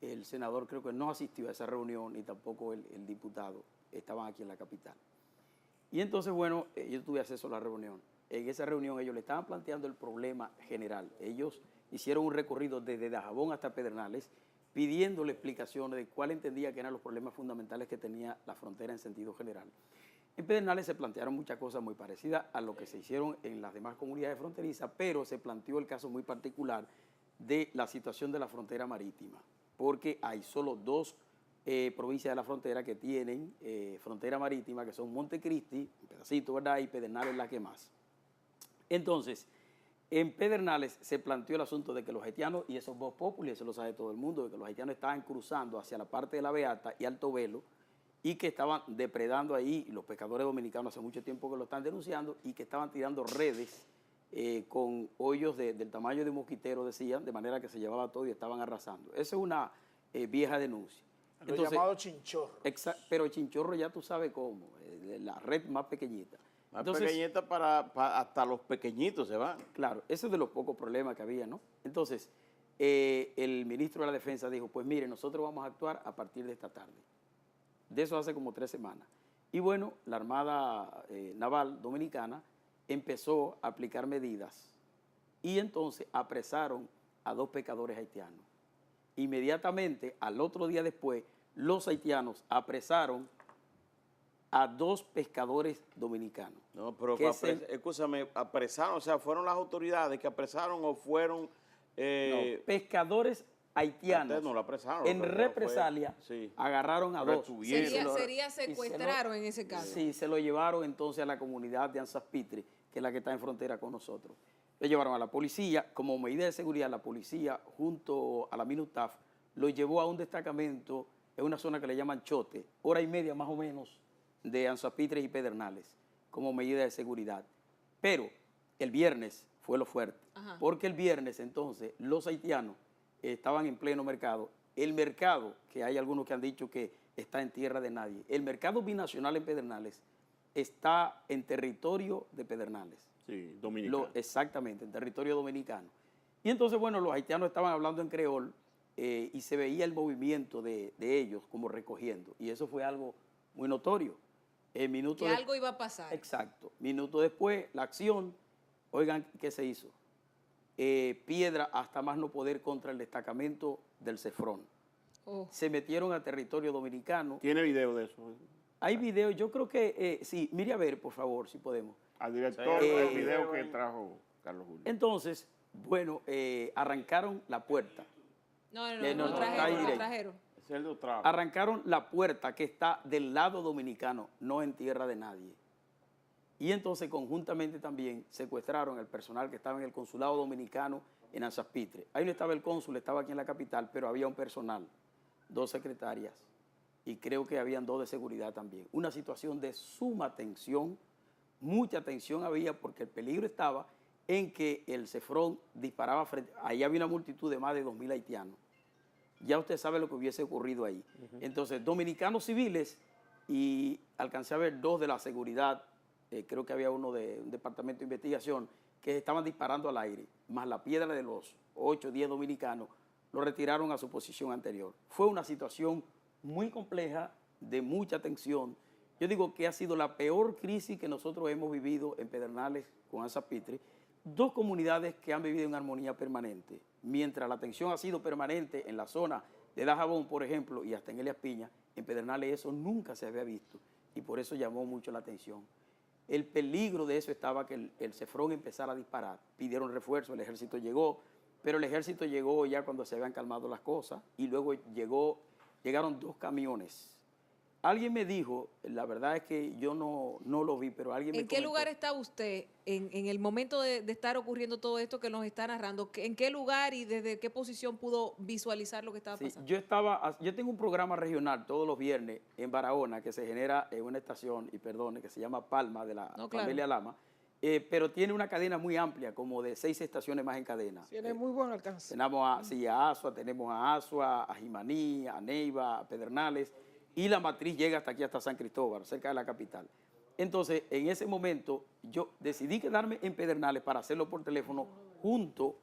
El senador creo que no asistió a esa reunión, ni tampoco el diputado. Estaban aquí en la capital. Y entonces, bueno, yo tuve acceso a la reunión. En esa reunión ellos le estaban planteando el problema general. Ellos hicieron un recorrido desde Dajabón hasta Pedernales, pidiéndole explicaciones de cuál entendía que eran los problemas fundamentales que tenía la frontera en sentido general. En Pedernales se plantearon muchas cosas muy parecidas a lo que se hicieron en las demás comunidades fronterizas, pero se planteó el caso muy particular de la situación de la frontera marítima, porque hay solo 2 provincias de la frontera que tienen frontera marítima, que son Montecristi, un pedacito, ¿verdad?, y Pedernales la que más. Entonces, en Pedernales se planteó el asunto de que los haitianos, y eso es voz populi, eso lo sabe todo el mundo, de que los haitianos estaban cruzando hacia la parte de La Beata y Alto Velo, y que estaban depredando ahí, y los pescadores dominicanos hace mucho tiempo que lo están denunciando, y que estaban tirando redes con hoyos del tamaño de un mosquitero, decían, de manera que se llevaba todo y estaban arrasando. Esa es una vieja denuncia. Lo llamado chinchorro. Pero chinchorro ya tú sabes cómo, la red más pequeñita. Más pequeñita para hasta los pequeñitos se van. Claro, ese es de los pocos problemas que había, ¿no? Entonces, el ministro de la Defensa dijo, pues mire, nosotros vamos a actuar a partir de esta tarde. De eso hace como 3 semanas. Y bueno, la Armada Naval Dominicana empezó a aplicar medidas y entonces apresaron a 2 pescadores haitianos. Inmediatamente, al otro día después, los haitianos apresaron a 2 pescadores dominicanos. No, pero escúchame, apresaron, o sea, ¿fueron las autoridades que apresaron o fueron...? No, pescadores haitianos. No lo apresaron. En represalia, sí, agarraron a 2. Sería secuestraron en ese caso. Sí, se lo llevaron entonces a la comunidad de Anzapitre, que es la que está en frontera con nosotros. Lo llevaron a la policía, como medida de seguridad, la policía junto a la MINUSTAF lo llevó a un destacamento en una zona que le llaman Chote, 1:30 más o menos de Anzapitre y Pedernales, como medida de seguridad. Pero el viernes fue lo fuerte, porque el viernes entonces los haitianos estaban en pleno mercado. El mercado, que hay algunos que han dicho que está en tierra de nadie, el mercado binacional en Pedernales está en territorio de Pedernales. Sí, dominicano. Exactamente, en territorio dominicano. Y entonces, bueno, los haitianos estaban hablando en creol y se veía el movimiento de ellos como recogiendo. Y eso fue algo muy notorio. Algo iba a pasar. Exacto. Minutos después, la acción, oigan, ¿qué se hizo? Piedra hasta más no poder contra el destacamento del Cefrón. Se metieron a territorio dominicano. ¿Tiene video de eso? Hay video, yo creo que, sí, mire a ver, por favor, si podemos. Al director del video que trajo Carlos Julio. Entonces, bueno, arrancaron la puerta. No, trajeron. Arrancaron la puerta que está del lado dominicano, no en tierra de nadie. Y entonces, conjuntamente también, secuestraron al personal que estaba en el consulado dominicano en Anzapitre. Ahí no estaba el cónsul, estaba aquí en la capital, pero había un personal, 2 secretarias, y creo que habían 2 de seguridad también. Una situación de suma tensión, mucha tensión había porque el peligro estaba en que el Cefrón disparaba frente. Ahí había una multitud de más de 2.000 haitianos. ya usted sabe lo que hubiese ocurrido ahí. Entonces, dominicanos civiles, y alcancé a ver 2 de la seguridad, creo que había uno de un departamento de investigación, que estaban disparando al aire, más la piedra de los 8 o 10 dominicanos, lo retiraron a su posición anterior. Fue una situación muy compleja, de mucha tensión. Yo digo que ha sido la peor crisis que nosotros hemos vivido en Pedernales con Anza Pitre. 2 comunidades que han vivido en armonía permanente. Mientras la tensión ha sido permanente en la zona de Dajabón, por ejemplo, y hasta en Elias Piña, en Pedernales eso nunca se había visto y por eso llamó mucho la atención. El peligro de eso estaba que el Cefrón empezara a disparar. Pidieron refuerzo, el ejército llegó, pero el ejército llegó ya cuando se habían calmado las cosas y luego llegaron 2 camiones. Alguien me dijo, la verdad es que yo no lo vi, pero alguien me comentó. ¿En qué lugar estaba usted en el momento de estar ocurriendo todo esto que nos está narrando? ¿En qué lugar y desde qué posición pudo visualizar lo que estaba pasando? Yo tengo un programa regional todos los viernes en Barahona que se genera en una estación, que se llama Palma, de la familia Lama, pero tiene una cadena muy amplia, como de 6 estaciones más en cadena. Tiene muy buen alcance. Tenemos a Asua, tenemos a Asua, a Jimaní, a Neiva, a Pedernales, y la matriz llega hasta aquí, hasta San Cristóbal, cerca de la capital. Entonces, en ese momento, yo decidí quedarme en Pedernales para hacerlo por teléfono junto,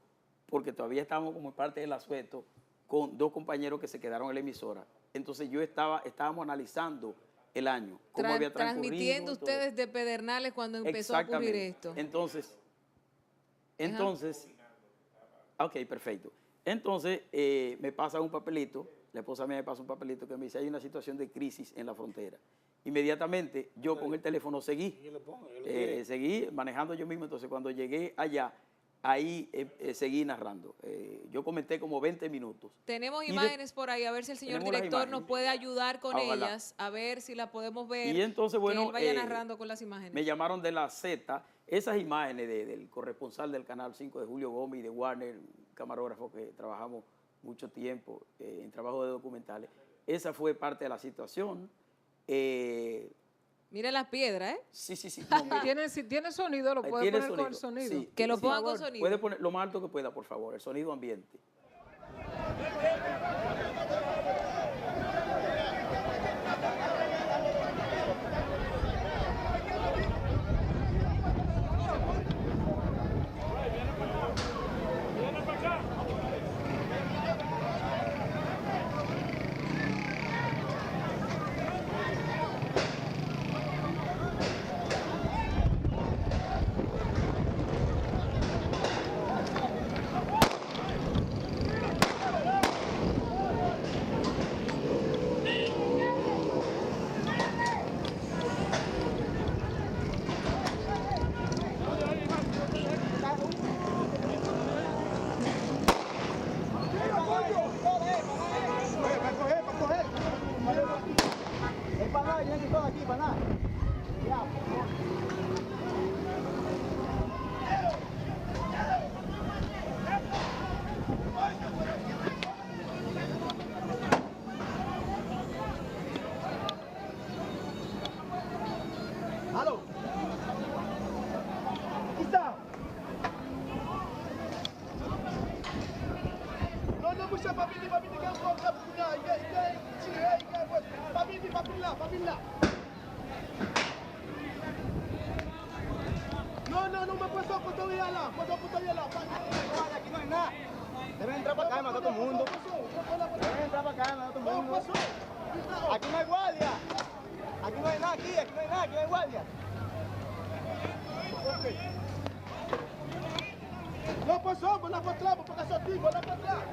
porque todavía estábamos como parte del asueto, con 2 compañeros que se quedaron en la emisora. Entonces, estábamos analizando el año, cómo había transcurrido. Transmitiendo ustedes de Pedernales cuando empezó a ocurrir esto. Entonces, ok, perfecto. Entonces, me pasa un papelito, la esposa mía me pasa un papelito que me dice, hay una situación de crisis en la frontera. Inmediatamente, yo con el teléfono seguí manejando yo mismo. Entonces, cuando llegué allá, ahí seguí narrando. Yo comenté como 20 minutos. Tenemos imágenes por ahí, a ver si el señor director nos puede ayudar con ellas, a ver si las podemos ver. Y entonces, bueno, que él vaya narrando con las imágenes. Me llamaron de la Z, esas imágenes del corresponsal del Canal 5 de Julio Gómez y de Warner, camarógrafo que trabajamos mucho tiempo en trabajo de documentales. Esa fue parte de la situación. Mira las piedras, ¿eh? Sí. Si tiene sonido, lo puede poner con el sonido. Sí, que lo pongan con sonido. Puede poner lo más alto que pueda, por favor, el sonido ambiente. No me puedo todavía la. Aquí no hay nada. Deben entrar para acá y matar a todo el mundo. Deben entrar para acá y matar a todo el mundo. Aquí no hay guardia. Aquí no hay nada, aquí no hay nada, aquí no hay guardia. No pasamos, no encontramos, porque eso digo, no encontramos.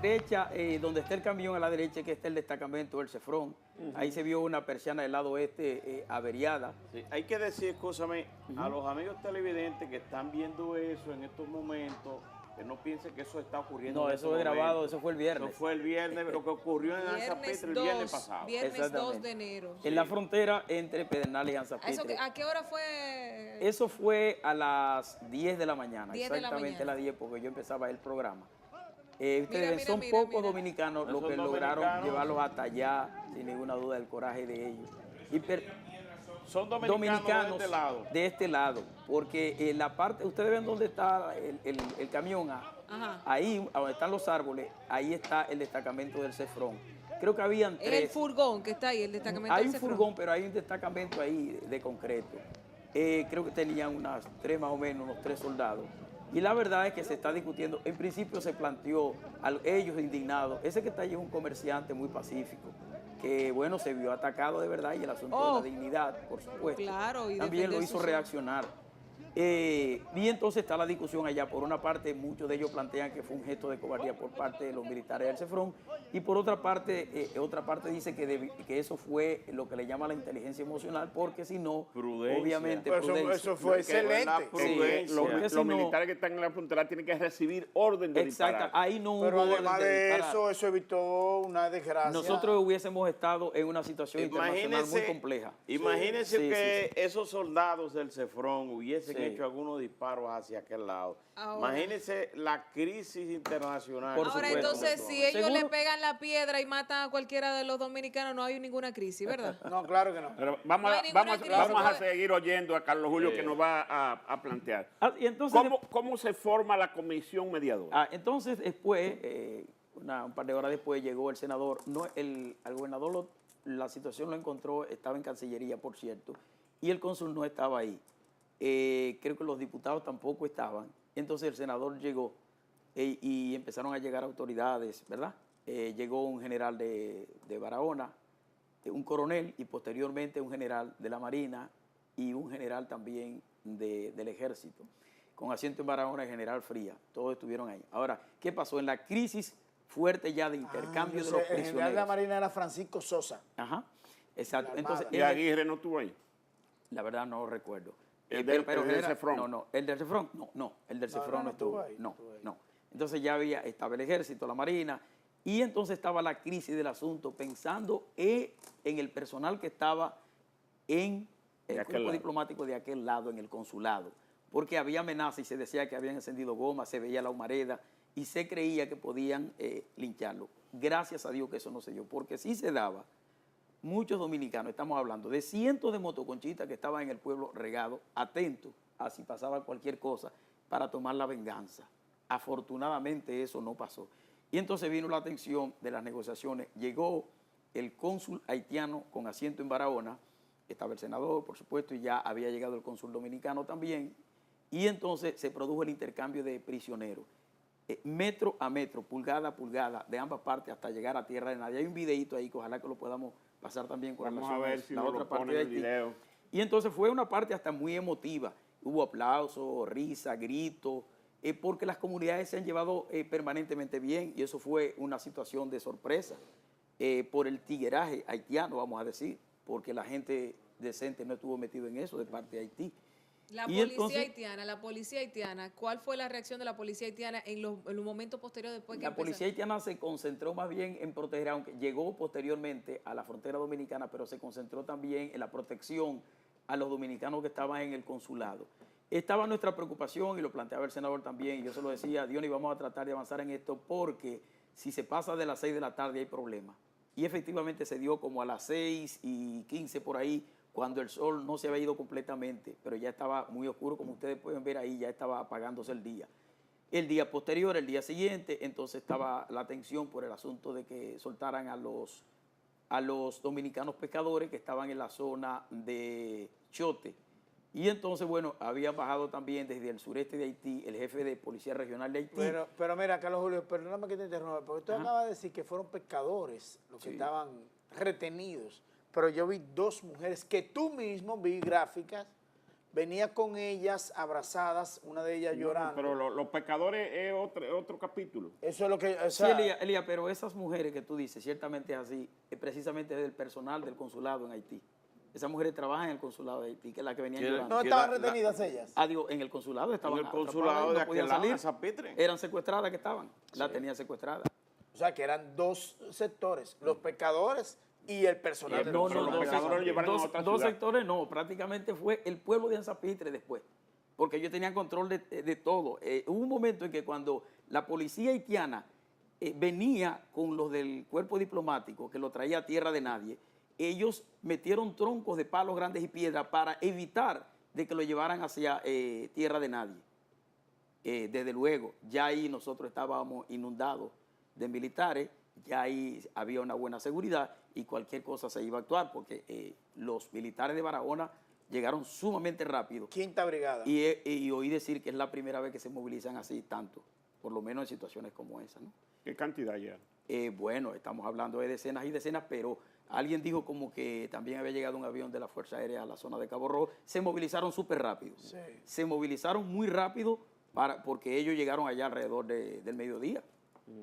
Derecha, donde está el camión a la derecha, que está el destacamento del Cefrón. Ahí se vio una persiana del lado oeste averiada. Sí, hay que decir, escúchame, a los amigos televidentes que están viendo eso en estos momentos, que no piensen que eso está ocurriendo. No, en eso es grabado, eso fue el viernes. Eso fue el viernes, lo que ocurrió en Anza Pitre el viernes pasado. Viernes 2 de enero. En la frontera entre Pedernales y Anza Pitre. ¿A qué hora fue? Eso fue a las 10 de la mañana, 10 de la exactamente mañana. a las 10, porque yo empezaba el programa. Ustedes son mira, pocos dominicanos los que lograron llevarlos hasta allá, sin ninguna duda, el coraje de ellos. son dominicanos de este lado, porque la parte, ustedes ven dónde está el camión, ahí donde están los árboles, ahí está el destacamento del Cefrón. Creo que habían 3. El furgón que está ahí, el destacamento Hay del un Cefrón. furgón, pero hay un destacamento ahí de concreto. Creo que tenían unas 3 más o menos, unos 3 soldados. Y la verdad es que se está discutiendo, en principio se planteó, ellos indignados, ese que está allí es un comerciante muy pacífico, que bueno, se vio atacado de verdad y el asunto de la dignidad, por supuesto, claro, y también lo hizo reaccionar. Y entonces está la discusión allá. Por una parte, muchos de ellos plantean que fue un gesto de cobardía por parte de los militares del Cefrón, y por otra parte dice que eso fue lo que le llama la inteligencia emocional, porque si no, obviamente, prudencia. Eso fue excelente. Los militares que están en la frontera tienen que recibir orden de disparar. Ahí no hubo Pero además orden de disparar. eso evitó una desgracia. Nosotros hubiésemos estado en una situación internacional muy compleja. Imagínense que esos soldados del Cefrón hubiesen hecho algunos disparos hacia aquel lado. Imagínense la crisis internacional. Ahora, entonces, si ellos le pegan la piedra y matan a cualquiera de los dominicanos, no hay ninguna crisis, ¿verdad? No, claro que no. Pero vamos a seguir oyendo a Carlos Julio, que nos va a plantear. Y entonces, ¿Cómo se forma la comisión mediadora? Entonces, después, un par de horas después, llegó el senador. Al gobernador la situación lo encontró, estaba en Cancillería, por cierto, y el cónsul no estaba ahí. Creo que los diputados tampoco estaban. Entonces el senador llegó y empezaron a llegar autoridades, ¿verdad? Llegó un general de Barahona, un coronel, y posteriormente un general de la Marina y un general también del Ejército. Con asiento en Barahona, el general Frías. Todos estuvieron ahí. Ahora, ¿qué pasó? En la crisis fuerte ya de intercambio de los prisioneros. El general de la Marina era Francisco Sosa. Ajá, exacto. Entonces, ¿Y Aguirre no estuvo ahí? La verdad no recuerdo. ¿El del Cefrón? No, el del Cefrón, no, el del Cefrón no estuvo. No. Entonces ya estaba el Ejército, la Marina, y entonces estaba la crisis del asunto, pensando en el personal que estaba en el cuerpo diplomático de aquel lado, en el consulado, porque había amenazas y se decía que habían encendido gomas, se veía la humareda, y se creía que podían lincharlo. Gracias a Dios que eso no se dio, porque si se daba, muchos dominicanos, estamos hablando de cientos de motoconchistas que estaban en el pueblo regados, atentos a si pasaba cualquier cosa para tomar la venganza. Afortunadamente eso no pasó. Y entonces vino la atención de las negociaciones. Llegó el cónsul haitiano con asiento en Barahona, estaba el senador, por supuesto, y ya había llegado el cónsul dominicano también. Y entonces se produjo el intercambio de prisioneros. Metro a metro, pulgada a pulgada, de ambas partes hasta llegar a tierra de nadie. Hay un videito ahí que ojalá que lo podamos pasar también con Vamos a ver si la otra parte de Haití. video. Y entonces fue una parte hasta muy emotiva. Hubo aplausos, risa, gritos, porque las comunidades se han llevado permanentemente bien, y eso fue una situación de sorpresa por el tigueraje haitiano, vamos a decir, porque la gente decente no estuvo metido en eso de parte de Haití. La policía haitiana, ¿cuál fue la reacción de la policía haitiana en los momentos posteriores después que La policía haitiana se concentró más bien en proteger, aunque llegó posteriormente a la frontera dominicana, pero se concentró también en la protección a los dominicanos que estaban en el consulado. Estaba nuestra preocupación, y lo planteaba el senador también, y yo se lo decía, Diony, vamos a tratar de avanzar en esto, porque si se pasa de las 6 de la tarde hay problemas. Y efectivamente se dio como a las 6:15 por ahí, cuando el sol no se había ido completamente, pero ya estaba muy oscuro, como ustedes pueden ver ahí, ya estaba apagándose el día. El día posterior, el día siguiente, entonces estaba la tensión por el asunto de que soltaran a los dominicanos pescadores que estaban en la zona de Chote. Y entonces, bueno, había bajado también desde el sureste de Haití el jefe de Policía Regional de Haití. Pero mira, Carlos Julio, perdóname que te interrumpa, porque tú acabas de decir que fueron pescadores los que estaban retenidos. Pero yo vi 2 mujeres que tú mismo vi gráficas, venía con ellas abrazadas, una de ellas llorando. Pero los pescadores es otro capítulo. Eso es lo que... Sí, Elías, pero esas mujeres que tú dices, ciertamente es así, es precisamente del personal del consulado en Haití. Esas mujeres trabajan en el consulado de Haití, que es la que venían llorando. ¿No estaban retenidas ellas? Digo, en el consulado estaban. En el consulado no podían salir. Zapitre. Eran secuestradas que estaban, la tenían secuestrada. O sea, que eran 2 sectores, los pescadores y el personal del consulado. Dos sectores no, prácticamente fue el pueblo de Anzapitre después, porque ellos tenían control de todo. Hubo un momento en que cuando la policía haitiana venía con los del cuerpo diplomático, que lo traía a tierra de nadie, ellos metieron troncos de palos grandes y piedras para evitar de que lo llevaran hacia tierra de nadie. Desde luego, ya ahí nosotros estábamos inundados de militares, ya ahí había una buena seguridad y cualquier cosa se iba a actuar porque los militares de Barahona llegaron sumamente rápido. Quinta Brigada. Y oí decir que es la primera vez que se movilizan así tanto, por lo menos en situaciones como esa, ¿no? ¿Qué cantidad ya? Bueno, estamos hablando de decenas y decenas, pero alguien dijo como que también había llegado un avión de la Fuerza Aérea a la zona de Cabo Rojo. Se movilizaron súper rápido. Sí. Se movilizaron muy rápido porque ellos llegaron allá alrededor del mediodía.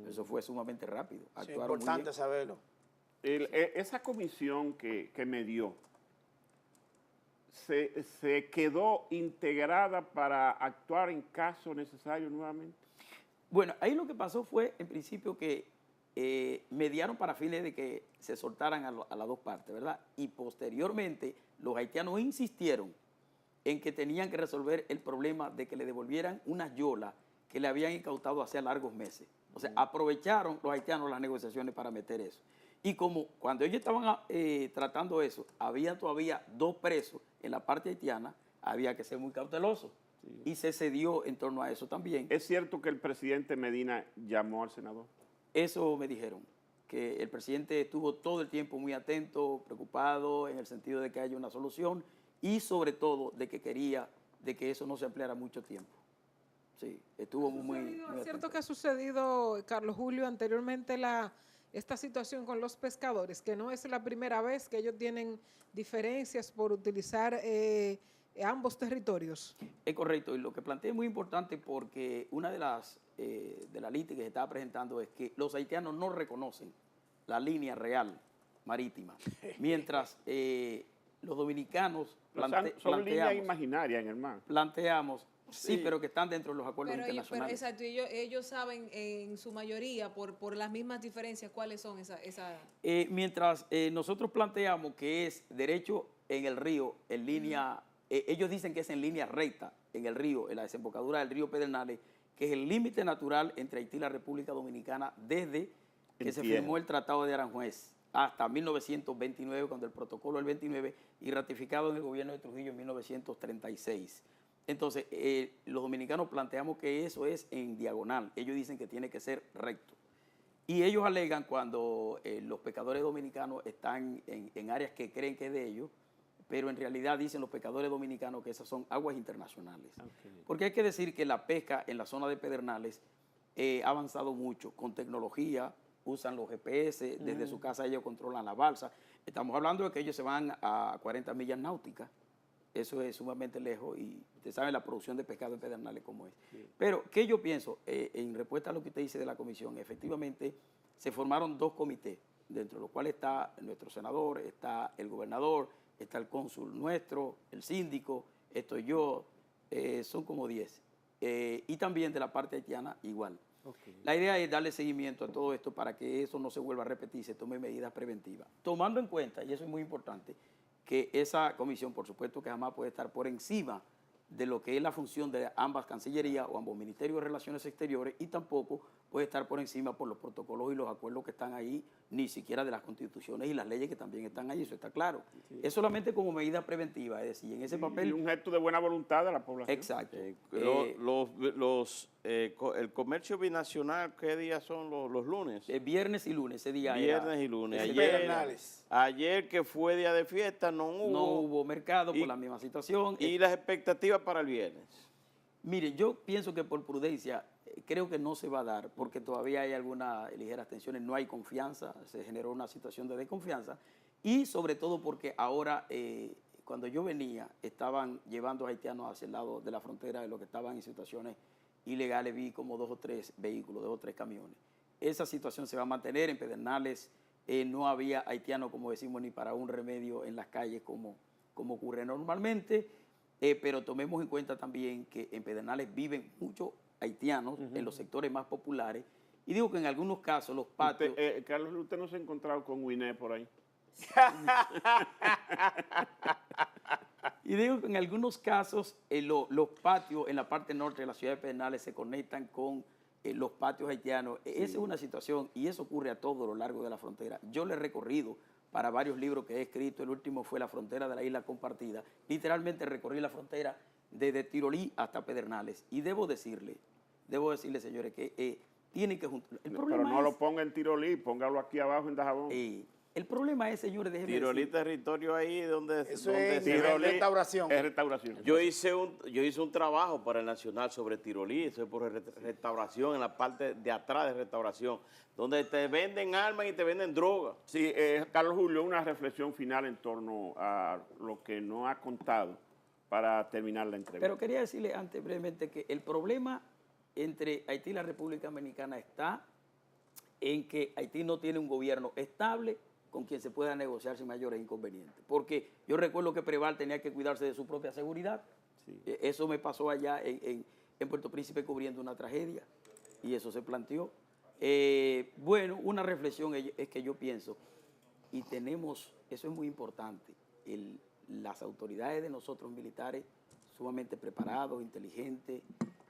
Eso fue sumamente rápido. Sí, importante saberlo. Esa comisión que me dio, ¿se quedó integrada para actuar en caso necesario nuevamente? Bueno, ahí lo que pasó fue, en principio, que mediaron para fines de que se soltaran a las dos partes, ¿verdad? Y posteriormente, los haitianos insistieron en que tenían que resolver el problema de que le devolvieran unas yolas que le habían incautado hace largos meses. O sea, aprovecharon los haitianos las negociaciones para meter eso. Y como cuando ellos estaban tratando eso, había todavía 2 presos en la parte haitiana, había que ser muy cauteloso. Sí. Y se cedió en torno a eso también. ¿Es cierto que el presidente Medina llamó al senador? Eso me dijeron, que el presidente estuvo todo el tiempo muy atento, preocupado, en el sentido de que haya una solución y sobre todo de que quería de que eso no se ampliara mucho tiempo. Sí, estuvo muy ¿Es cierto que ha sucedido, Carlos Julio, anteriormente esta situación con los pescadores, que no es la primera vez que ellos tienen diferencias por utilizar ambos territorios? Es correcto, y lo que planteé es muy importante porque una de las litis que se estaba presentando es que los haitianos no reconocen la línea real marítima, mientras los dominicanos son líneas imaginarias en el mar. Planteamos, sí, pero que están dentro de los acuerdos internacionales. Exacto, ellos saben en su mayoría, por las mismas diferencias, cuáles son esas... Mientras nosotros planteamos que es derecho en el río, en línea, ellos dicen que es en línea recta, en el río, en la desembocadura del río Pedernales, que es el límite natural entre Haití y la República Dominicana desde que se firmó el Tratado de Aranjuez hasta 1929, cuando el protocolo del 29 y ratificado en el gobierno de Trujillo en 1936. Entonces, los dominicanos planteamos que eso es en diagonal. Ellos dicen que tiene que ser recto. Y ellos alegan cuando los pescadores dominicanos están en áreas que creen que es de ellos, pero en realidad dicen los pescadores dominicanos que esas son aguas internacionales. Okay. Porque hay que decir que la pesca en la zona de Pedernales ha avanzado mucho con tecnología, usan los GPS, desde su casa ellos controlan la balsa. Estamos hablando de que ellos se van a 40 millas náuticas. Eso es sumamente lejos y usted sabe la producción de pescado en Pedernales cómo es. Sí. Pero, ¿qué yo pienso? En respuesta a lo que usted dice de la comisión, efectivamente se formaron 2 comités, dentro de los cuales está nuestro senador, está el gobernador, está el cónsul nuestro, el síndico, estoy yo, son como 10. Y también de la parte haitiana igual. Okay. La idea es darle seguimiento a todo esto para que eso no se vuelva a repetir, se tome medidas preventivas. Tomando en cuenta, y eso es muy importante, que esa comisión, por supuesto, que jamás puede estar por encima de lo que es la función de ambas cancillerías o ambos ministerios de Relaciones Exteriores y tampoco puede estar por encima por los protocolos y los acuerdos que están ahí, ni siquiera de las constituciones y las leyes que también están ahí, eso está claro. Sí. Es solamente como medida preventiva, es decir, en ese papel... Y un gesto de buena voluntad de la población. Exacto. El comercio binacional, ¿qué días son los lunes? Viernes y lunes, ese día Viernes y lunes. Ayer que fue día de fiesta no hubo mercado por la misma situación. ¿Y las expectativas para el viernes? Mire, yo pienso que por prudencia creo que no se va a dar porque todavía hay algunas ligeras tensiones, no hay confianza, se generó una situación de desconfianza y sobre todo porque ahora cuando yo venía estaban llevando a haitianos hacia el lado de la frontera de los que estaban en situaciones ilegales, vi como 2 o 3 vehículos, 2 o 3 camiones. Esa situación se va a mantener en Pedernales, no había haitianos, como decimos, ni para un remedio en las calles como ocurre normalmente, pero tomemos en cuenta también que en Pedernales viven muchos haitianos en los sectores más populares y digo que en algunos casos los patios... Carlos, ¿usted no se ha encontrado con Winé por ahí? Y digo que en algunos casos los patios en la parte norte de la ciudad de Pedernales se conectan con los patios haitianos. Sí. Esa es una situación y eso ocurre a todo lo largo de la frontera. Yo le he recorrido para varios libros que he escrito. El último fue La frontera de la isla compartida. Literalmente recorrí la frontera desde Tirolí hasta Pedernales. Y debo decirle, señores, que tienen que juntar. Pero no lo ponga en Tirolí, póngalo aquí abajo en Dajabón. El problema es, señores, déjenme Tirolí, decir. territorio ahí donde... Eso donde es Tirolí- restauración. Es restauración. Yo hice un trabajo para el Nacional sobre Tirolí, eso es por restauración, en la parte de atrás de restauración, donde te venden armas y te venden drogas. Sí, Carlos Julio, una reflexión final en torno a lo que nos ha contado para terminar la entrevista. Pero quería decirle antes brevemente que el problema entre Haití y la República Dominicana está en que Haití no tiene un gobierno estable con quien se pueda negociar sin mayores inconvenientes. Porque yo recuerdo que Preval tenía que cuidarse de su propia seguridad. Sí. Eso me pasó allá en Puerto Príncipe cubriendo una tragedia y eso se planteó. Bueno, una reflexión es que yo pienso, y tenemos, eso es muy importante, las autoridades de nosotros militares sumamente preparados, inteligentes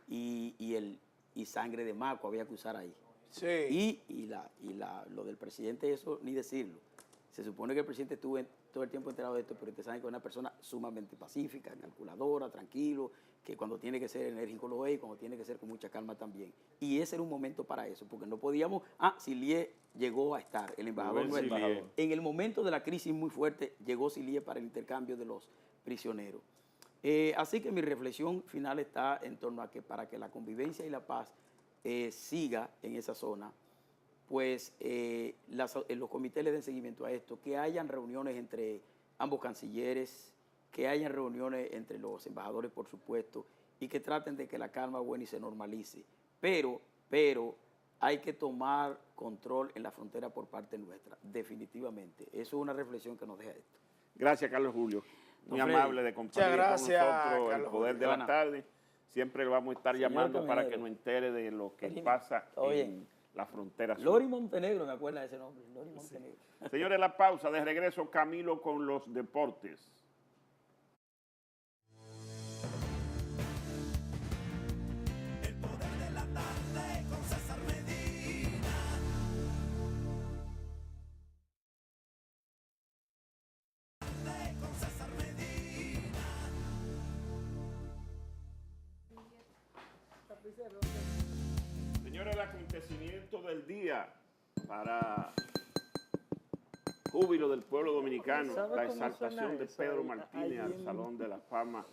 y sangre de maco había que usar ahí. Sí. Lo del presidente, eso ni decirlo. Se supone que el presidente estuvo todo el tiempo enterado de esto, pero ustedes saben que es una persona sumamente pacífica, calculadora, tranquilo, que cuando tiene que ser enérgico lo es y cuando tiene que ser con mucha calma también. Y ese era un momento para eso, porque no podíamos... Silie llegó a estar, el embajador Rubén nuestro. Silie. En el momento de la crisis muy fuerte, llegó Silie para el intercambio de los prisioneros. Así que mi reflexión final está en torno a que para que la convivencia y la paz siga en esa zona, pues los comités le den seguimiento a esto, que hayan reuniones entre ambos cancilleres, que hayan reuniones entre los embajadores, por supuesto, y que traten de que la calma buena y se normalice. Pero hay que tomar control en la frontera por parte nuestra, definitivamente. Eso es una reflexión que nos deja esto. Gracias, Carlos Julio. Muy Freddy, amable de compartir con gracias, nosotros el Carlos poder Julio. de la tarde. Siempre lo vamos a estar Señor llamando para que Caminero. nos entere de lo que Oye, pasa oye. en la frontera sur. Lori Montenegro, me acuerda de ese nombre, Lori Montenegro. Señores, la pausa. De regreso, Camilo con los deportes. Señores, el acontecimiento del día para júbilo del pueblo dominicano, la exaltación de Pedro Martínez al Salón de la Fama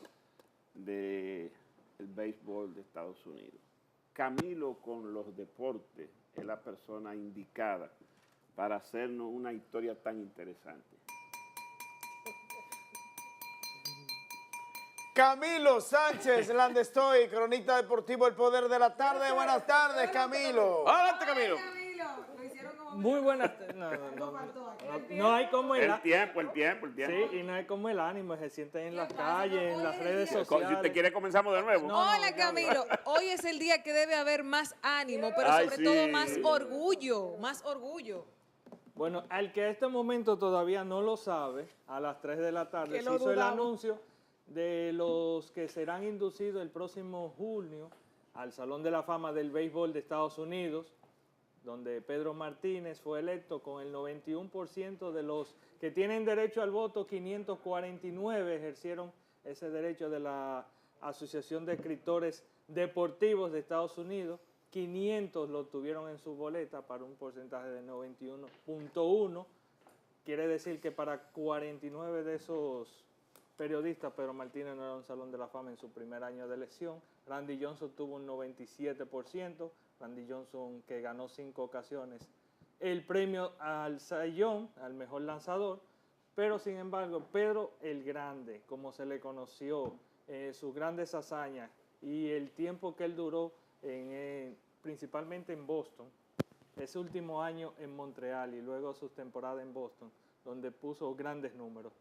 del béisbol de Estados Unidos. Camilo con los deportes es la persona indicada para hacernos una historia tan interesante. Camilo Sánchez Landestoy, cronista deportivo El Poder de la Tarde. Buenas tardes, Camilo. ¡Adelante, Camilo! Muy buenas. No hay como El tiempo. Sí, y no hay como el ánimo, se siente en las calles, en las redes Si sociales. usted quiere, comenzamos de nuevo. Hola, Camilo. Hoy es el día que debe haber más ánimo, pero Ay, sobre sí. todo más orgullo, más orgullo. Bueno, al que a este momento todavía no lo sabe, a las 3 de la tarde Que se lo hizo el dudaba. anuncio de los que serán inducidos el próximo junio al Salón de la Fama del Béisbol de Estados Unidos, donde Pedro Martínez fue electo con el 91% de los que tienen derecho al voto, 549 ejercieron ese derecho de la Asociación de Escritores Deportivos de Estados Unidos, 500 lo tuvieron en su boleta para un porcentaje de 91.1, quiere decir que para 49 de esos periodistas, Pedro Martínez no era un Salón de la Fama en su primer año de elección. Randy Johnson tuvo un 97%, Randy Johnson que ganó 5 ocasiones el premio al Cy Young, al mejor lanzador, pero sin embargo Pedro el Grande, como se le conoció, sus grandes hazañas y el tiempo que él duró principalmente en Boston, ese último año en Montreal y luego sus temporadas en Boston, donde puso grandes números.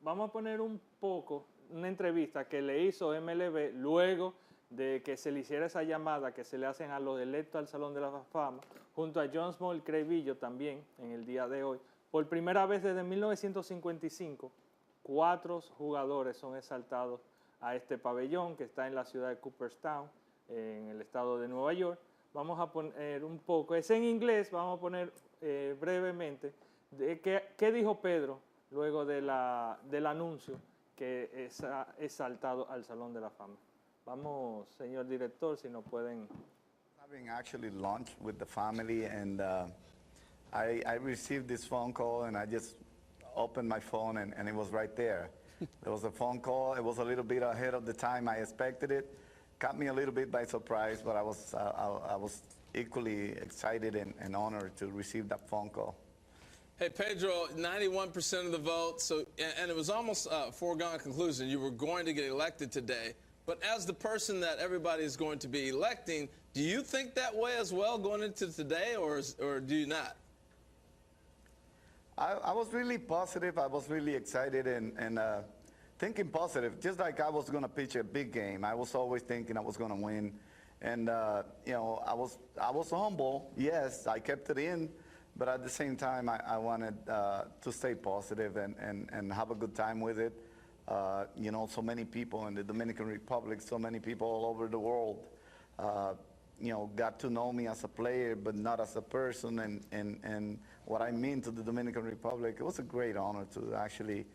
Vamos a poner una entrevista que le hizo MLB luego de que se le hiciera esa llamada que se le hacen a los electos al Salón de la Fama, junto a John Small y Craig Biggio también en el día de hoy. Por primera vez desde 1955, 4 jugadores son exaltados a este pabellón que está en la ciudad de Cooperstown, en el estado de Nueva York. Vamos a poner es en inglés, vamos a poner brevemente ¿Qué dijo Pedro luego del anuncio que es saltado al Salón de la Fama? Vamos, señor director, si nos pueden... Having actually lunch with the family, and I received this phone call, and I just opened my phone, and it was right there. There was a phone call. It was a little bit ahead of the time I expected it. Caught me a little bit by surprise, but I was equally excited and honored to receive that phone call. Hey, Pedro, 91% of the vote, and it was almost a foregone conclusion. You were going to get elected today. But as the person that everybody is going to be electing, do you think that way as well going into today, or do you not? I was really positive. I was really excited and thinking positive. Just like I was going to pitch a big game, I was always thinking I was going to win. And, you know, I was humble. Yes, I kept it in. But at the same time, I wanted to stay positive and have a good time with it. You know, so many people in the Dominican Republic, so many people all over the world, you know, got to know me as a player, but not as a person, and what I mean to the Dominican Republic. It was a great honor to actually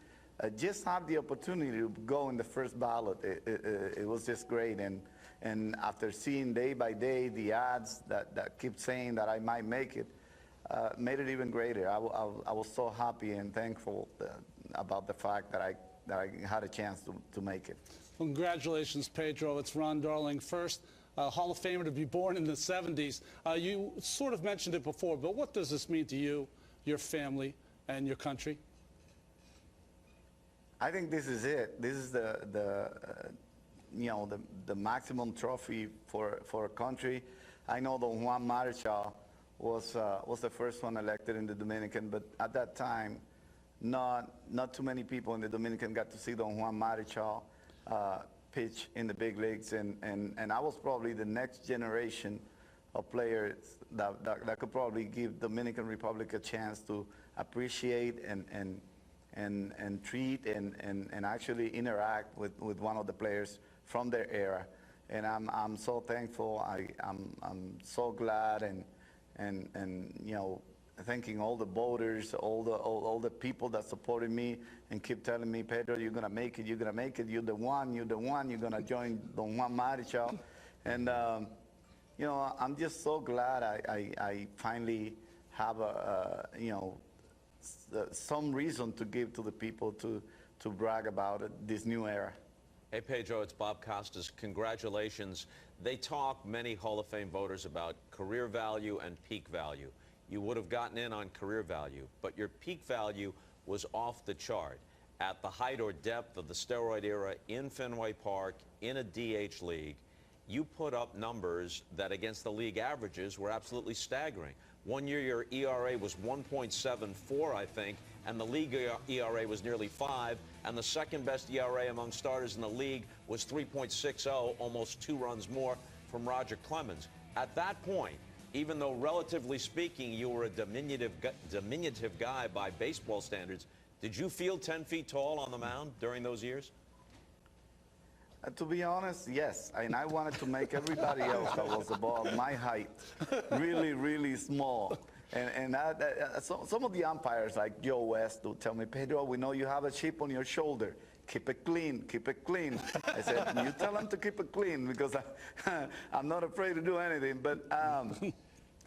just have the opportunity to go in the first ballot. It was just great, and after seeing day by day the ads that keep saying that I might make it, made it even greater. I was so happy and thankful about the fact that I had a chance to make it. Congratulations, Pedro. It's Ron Darling, first Hall of Famer to be born in the 70s. You sort of mentioned it before, but what does this mean to you, your family, and your country? I think this is it. This is you know, the maximum trophy for a country. I know Don Juan Marichal was the first one elected in the Dominican, but at that time, not too many people in the Dominican got to see Don Juan Marichal pitch in the big leagues, and I was probably the next generation of players that could probably give Dominican Republic a chance to appreciate and treat and actually interact with one of the players from their era. And I'm so thankful. I'm so glad and you know, thanking all the voters, all the people that supported me and keep telling me, Pedro, you're gonna make it, you're gonna make it, you're the one, you're gonna join Don Juan Marichal. And you know, I'm just so glad I finally have you know, some reason to give to the people to brag about it, this new era. Hey, Pedro, it's Bob Costas. Congratulations. They talk, many Hall of Fame voters, about career value and peak value. You would have gotten in on career value, but your peak value was off the chart. At the height or depth of the steroid era in Fenway Park, in a DH league, you put up numbers that against the league averages were absolutely staggering. One year your ERA was 1.74, I think, and the league ERA was nearly 5, and the second best ERA among starters in the league was 3.60, almost 2 runs more from Roger Clemens. At that point, even though relatively speaking you were a diminutive guy by baseball standards, did you feel 10 feet tall on the mound during those years? To be honest, yes. And I wanted to make everybody else that was above my height really, really small. And some of the umpires, like Joe West, would tell me, Pedro, we know you have a chip on your shoulder. Keep it clean, keep it clean. I said, you tell them to keep it clean because I'm not afraid to do anything. But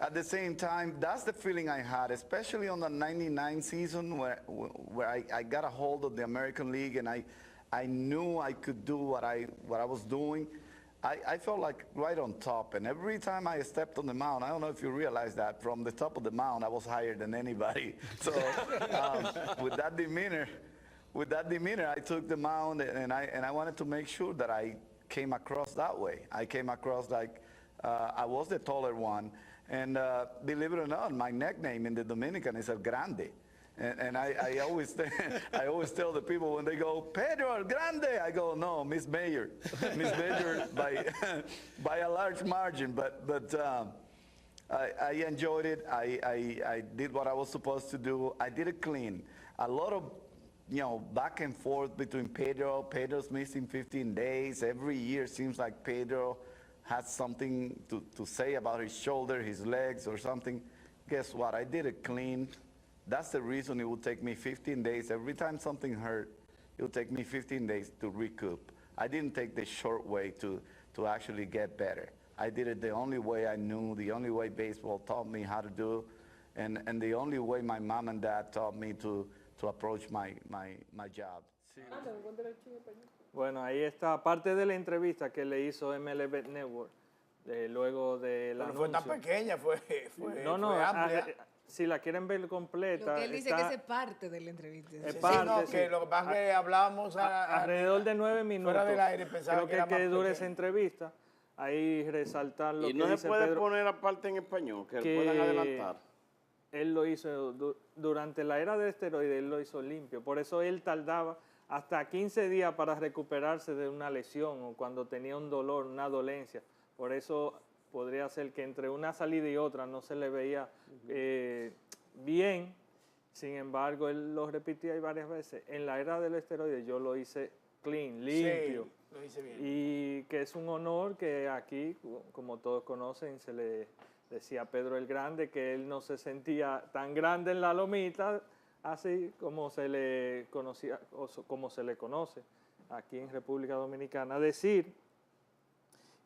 at the same time, that's the feeling I had, especially on the 99 season where I got a hold of the American League and I knew I could do what I was doing. I felt like right on top, and every time I stepped on the mound, I don't know if you realize that, from the top of the mound, I was higher than anybody. So with that demeanor, I took the mound, and I wanted to make sure that I came across that way. I came across like I was the taller one, and believe it or not, my nickname in the Dominican is El Grande. And I always tell the people when they go, Pedro El Grande, I go, no, Miss Mayor. Miss Mayor by a large margin. But I enjoyed it. I did what I was supposed to do. I did it clean. A lot of, you know, back and forth between Pedro. Pedro's missing 15 days. Every year seems like Pedro has something to say about his shoulder, his legs, or something. Guess what? I did it clean. That's the reason it would take me 15 days. Every time something hurt, it would take me 15 days to recoup. I didn't take the short way to actually get better. I did it the only way I knew, the only way baseball taught me how to do, and the only way my mom and dad taught me to approach my job. Bueno, ahí está parte de la entrevista que le hizo MLB Network luego de la. Pero fue tan pequeña, fue amplia. Si la quieren ver completa. Lo que él dice que es parte de la entrevista. Es parte, sí, que lo que pasa es que hablábamos alrededor de 9 minutos. Fuera del aire, pensaba creo que dure esa entrevista. Ahí resaltar lo que dice Pedro. Y no se puede poner aparte en español, que puedan adelantar. Él lo hizo durante la era del esteroide, él lo hizo limpio. Por eso él tardaba hasta 15 días para recuperarse de una lesión o cuando tenía un dolor, una dolencia. Por eso podría ser que entre una salida y otra no se le veía bien. Sin embargo, él lo repetía ahí varias veces. En la era del esteroide yo lo hice clean, limpio. Sí, lo hice bien. Y que es un honor que aquí, como todos conocen, se le decía a Pedro el Grande que él no se sentía tan grande en la lomita, así como se le conocía, o como se le conoce aquí en República Dominicana. Decir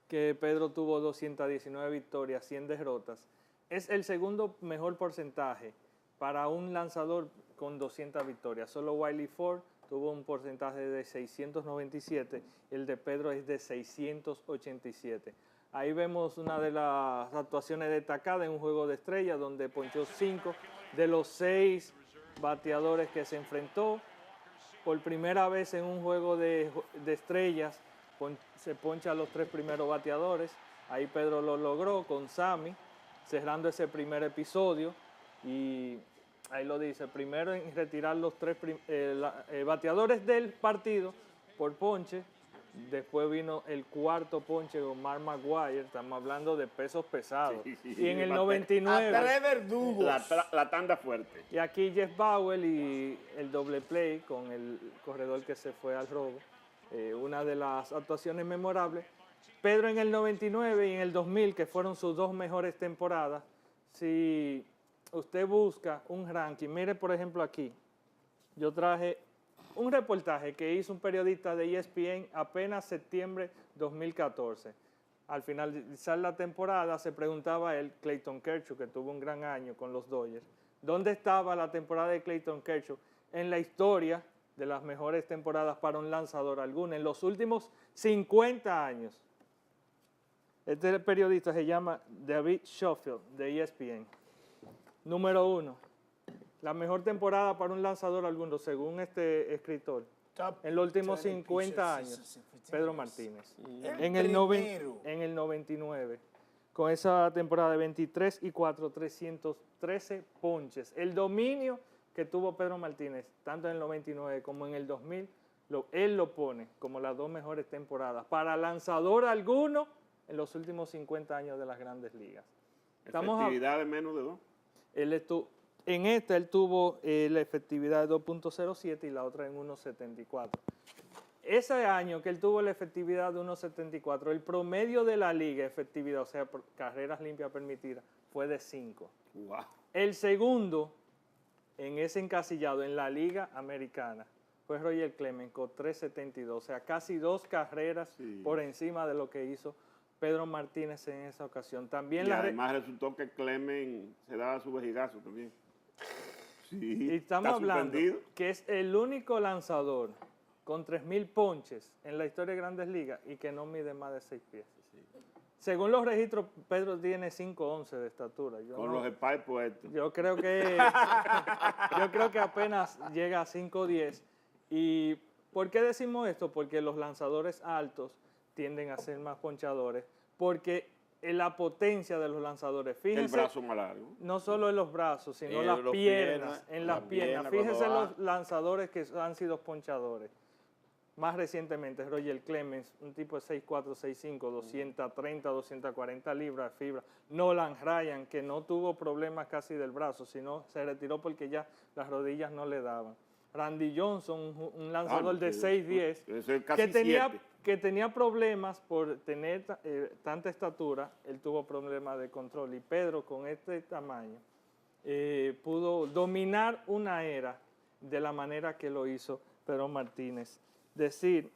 que Pedro tuvo 219 victorias, 100 derrotas, es el segundo mejor porcentaje para un lanzador con 200 victorias. Solo Wiley Ford tuvo un porcentaje de 697, el de Pedro es de 687. Ahí vemos una de las actuaciones destacadas en un juego de estrellas donde ponchó 5 de los 6 bateadores que se enfrentó. Por primera vez en un juego de estrellas se poncha a los 3 primeros bateadores. Ahí Pedro lo logró con Sammy, cerrando ese primer episodio. Y ahí lo dice, primero en retirar los 3 bateadores del partido por ponche. Después vino el cuarto ponche con Mark McGwire, estamos hablando de pesos pesados. Y en el 99... A 3 verdugos. La tanda fuerte. Y aquí Jeff Bauer y el doble play con el corredor que se fue al robo. Una de las actuaciones memorables. Pedro en el 99 y en el 2000, que fueron sus 2 mejores temporadas. Si usted busca un ranking, mire por ejemplo aquí, yo traje un reportaje que hizo un periodista de ESPN apenas septiembre 2014. Al finalizar la temporada se preguntaba él, Clayton Kershaw, que tuvo un gran año con los Dodgers, ¿dónde estaba la temporada de Clayton Kershaw en la historia de las mejores temporadas para un lanzador alguno en los últimos 50 años? Este periodista se llama David Schofield de ESPN. Número 1. La mejor temporada para un lanzador alguno, según este escritor, en los últimos 50 años, Pedro Martínez. En el 99, con esa temporada de 23 y 4, 313 ponches. El dominio que tuvo Pedro Martínez, tanto en el 99 como en el 2000, él lo pone como las 2 mejores temporadas para lanzador alguno en los últimos 50 años de las Grandes Ligas. Efectividad de menos de 2. En esta él tuvo la efectividad de 2.07 y la otra en 1.74. Ese año que él tuvo la efectividad de 1.74, el promedio de la liga, efectividad, o sea, por carreras limpias permitidas, fue de 5. Wow. El segundo en ese encasillado en la liga americana fue Roger Clemens con 3.72, o sea, casi 2 carreras por encima de lo que hizo Pedro Martínez en esa ocasión. También y además resultó que Clemens se daba su vejigazo también. Sí, y estamos hablando que es el único lanzador con 3.000 ponches en la historia de Grandes Ligas y que no mide más de 6 pies. Sí. Según los registros, Pedro tiene 5'11" de estatura. Con los spikes puestos. Yo creo que apenas llega a 5'10". ¿Y por qué decimos esto? Porque los lanzadores altos tienden a ser más ponchadores, porque la potencia de los lanzadores, fíjense, el brazo más largo. No solo en los brazos, sino las piernas, en las piernas. Fíjense los lanzadores que han sido ponchadores. Más recientemente, Roger Clemens, un tipo de 6'4", 6'5", 230, 240 libras de fibra. Nolan Ryan, que no tuvo problemas casi del brazo, sino se retiró porque ya las rodillas no le daban. Randy Johnson, un lanzador de 6'10", que tenía problemas por tener tanta estatura, él tuvo problemas de control. Y Pedro, con este tamaño, pudo dominar una era de la manera que lo hizo Pedro Martínez. Decir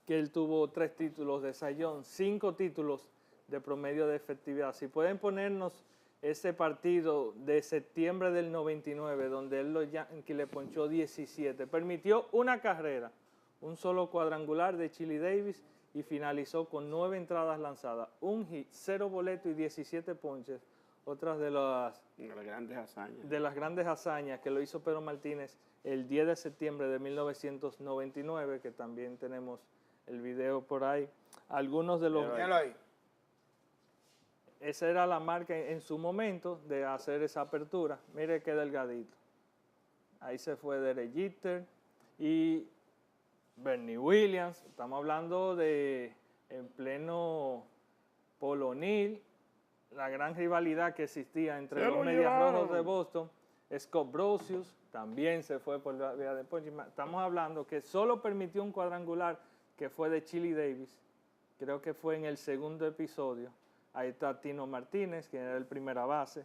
que él tuvo 3 títulos de Cy Young, 5 títulos de promedio de efectividad. Si pueden ponernos ese partido de septiembre del 99, donde él que le ponchó 17, permitió una carrera, un solo cuadrangular de Chili Davis y finalizó con 9 entradas lanzadas, un hit, 0 boletos y 17 ponches. Otras de las grandes hazañas que lo hizo Pedro Martínez el 10 de septiembre de 1999, que también tenemos el video por ahí. Algunos de los... Esa era la marca en su momento de hacer esa apertura. Mire qué delgadito. Ahí se fue Derek Jeter y Bernie Williams. Estamos hablando de en pleno Polo O'Neill, la gran rivalidad que existía entre los Medias Rojos de Boston. Scott Brosius también se fue por la vía de ponche. Estamos hablando que solo permitió un cuadrangular que fue de Chili Davis. Creo que fue en el segundo episodio. Ahí está Tino Martínez, que era el primera base.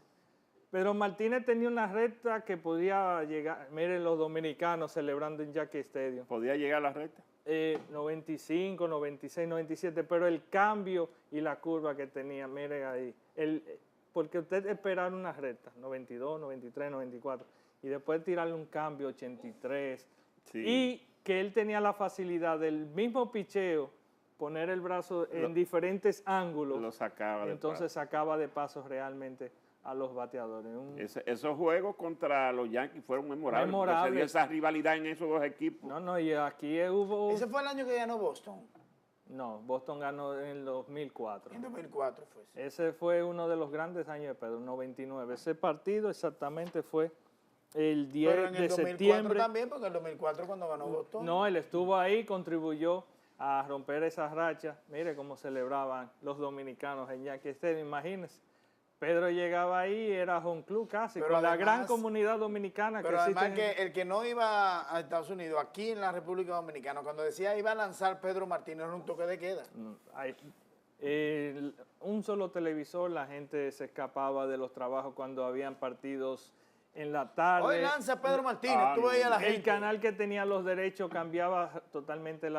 Pero Martínez tenía una recta que podía llegar. Miren los dominicanos celebrando en Yankee Stadium. ¿Podía llegar a la recta? 95, 96, 97, pero el cambio y la curva que tenía, miren ahí. Porque usted esperaba una recta, 92, 93, 94, y después tirarle un cambio, 83. Sí. Y que él tenía la facilidad del mismo picheo, poner el brazo en diferentes ángulos. Lo sacaba de entonces sacaba de paso realmente a los bateadores. Esos juegos contra los Yankees fueron memorables. Se dio esa rivalidad en esos dos equipos. No, y aquí hubo... ¿Ese fue el año que ganó Boston? No, Boston ganó en el 2004. En 2004 fue. Sí. Ese fue uno de los grandes años de Pedro, 99. Ese partido exactamente fue el 10 Pero en el de 2004 septiembre. También, porque en el 2004 cuando ganó Boston. No, él estuvo ahí, contribuyó a romper esas rachas. Mire cómo celebraban los dominicanos en Yankee Stadium. Imagínense, Pedro llegaba ahí, era home club casi, pero con además, la gran comunidad dominicana que existe. Pero además que el que no iba a Estados Unidos, aquí en la República Dominicana, cuando decía iba a lanzar Pedro Martínez, era un toque de queda. Un solo televisor, la gente se escapaba de los trabajos cuando habían partidos en la tarde. Hoy lanza Pedro Martínez, tú veías a la gente. El canal que tenía los derechos cambiaba totalmente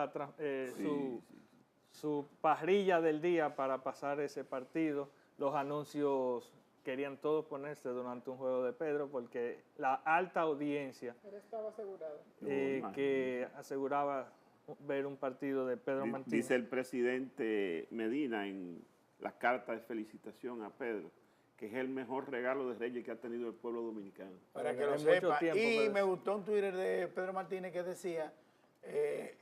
su parrilla del día para pasar ese partido. Los anuncios querían todos ponerse durante un juego de Pedro porque la alta audiencia que aseguraba ver un partido de Pedro Martínez. Dice el presidente Medina en la carta de felicitación a Pedro que es el mejor regalo de Reyes que ha tenido el pueblo dominicano. Para que lo sepa. Y me gustó un Twitter de Pedro Martínez que decía,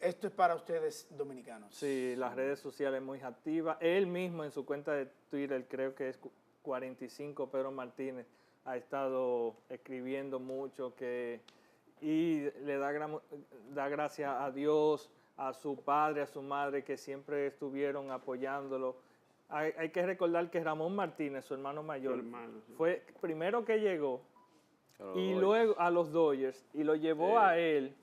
esto es para ustedes dominicanos. Sí, las redes sociales muy activas. Él mismo en su cuenta de Twitter, creo que es 45, Pedro Martínez, ha estado escribiendo mucho y le da gracias a Dios, a su padre, a su madre, que siempre estuvieron apoyándolo. Hay que recordar que Ramón Martínez, su hermano mayor, fue primero que llegó y luego a los Dodgers y lo llevó a él.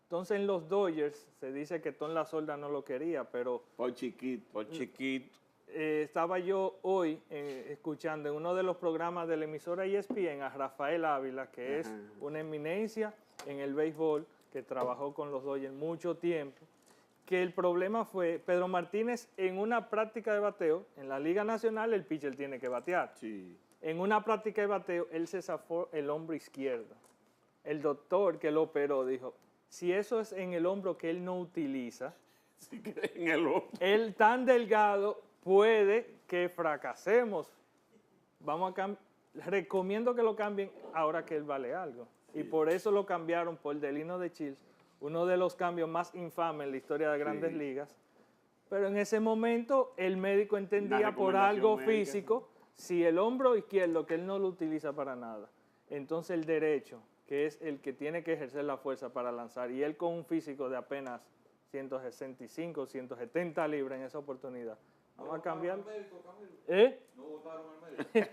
Entonces en los Dodgers se dice que Tom La Sorda no lo quería, pero... Por chiquito. Estaba yo hoy escuchando en uno de los programas de la emisora ESPN a Rafael Ávila, que es una eminencia en el béisbol, que trabajó con los Dodgers mucho tiempo, que el problema fue Pedro Martínez en una práctica de bateo, en la Liga Nacional el pitcher tiene que batear. Sí. En una práctica de bateo él se zafó el hombro izquierdo. El doctor que lo operó dijo, si eso es en el hombro que él no utiliza, sí, que en el hombro. Él tan delgado puede que fracasemos. Recomiendo que lo cambien ahora que él vale algo. Sí. Y por eso lo cambiaron por Delino de Chils, uno de los cambios más infames en la historia de Grandes Ligas. Pero en ese momento el médico entendía por algo físico, si el hombro izquierdo, que él no lo utiliza para nada, entonces el derecho, que es el que tiene que ejercer la fuerza para lanzar, y él con un físico de apenas 165, 170 libras en esa oportunidad. Vamos a cambiar. No votaron al médico.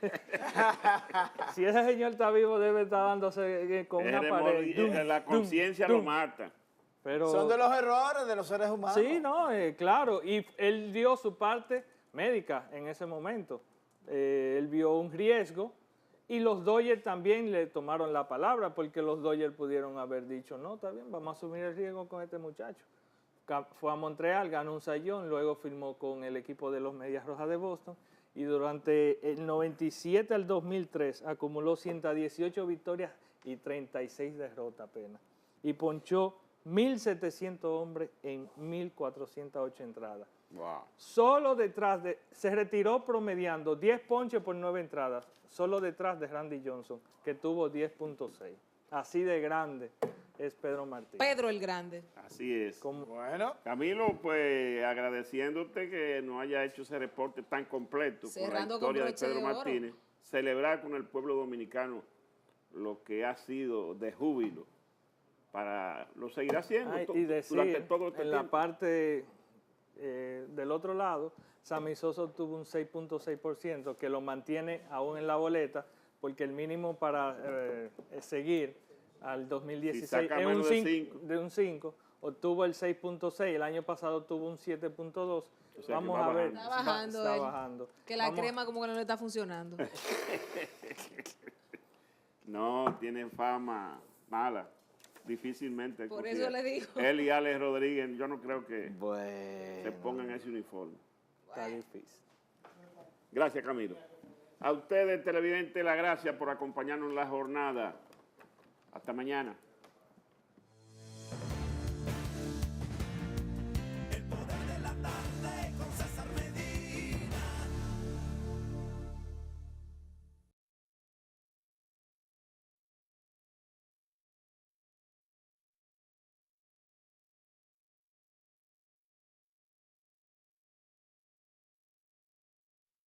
Si ese señor está vivo, debe estar dándose con una pared. La conciencia lo mata. Pero, son de los errores de los seres humanos. Sí, no, claro. Y él dio su parte médica en ese momento. Él vio un riesgo Y los Dodgers también le tomaron la palabra, porque los Dodgers pudieron haber dicho, no, está bien, vamos a asumir el riesgo con este muchacho. Fue a Montreal, ganó un sayón, luego firmó con el equipo de los Medias Rojas de Boston, y durante el 97 al 2003 acumuló 118 victorias y 36 derrotas apenas. Y ponchó 1.700 hombres en 1.408 entradas. Wow. Solo detrás de... Se retiró promediando 10 ponches por 9 entradas, solo detrás de Randy Johnson, que tuvo 10.6. Así de grande es Pedro Martínez. Pedro el Grande. Así es. Bueno. Camilo, pues agradeciéndote que nos haya hecho ese reporte tan completo Cerrando con la historia con de Pedro broche de oro. Martínez. Celebrar con el pueblo dominicano lo que ha sido de júbilo. Lo seguirá haciendo Y decir, durante todo este en tiempo. la parte del otro lado, Sammy Sosa obtuvo un 6.6%, que lo mantiene aún en la boleta, porque el mínimo para seguir al 2016 Si saca es menos de un 5, obtuvo el 6.6, el año pasado tuvo un 7.2. O sea, Vamos que va a ver. Está bajando Está él. bajando. Que la Vamos- crema como que no le está funcionando. No, tiene fama mala. Difícilmente. Por consigue. eso le digo. Él y Alex Rodríguez, yo no creo que Bueno. se pongan ese uniforme. Está difícil. Gracias, Camilo. A ustedes, televidentes, la gracias por acompañarnos en la jornada. Hasta mañana.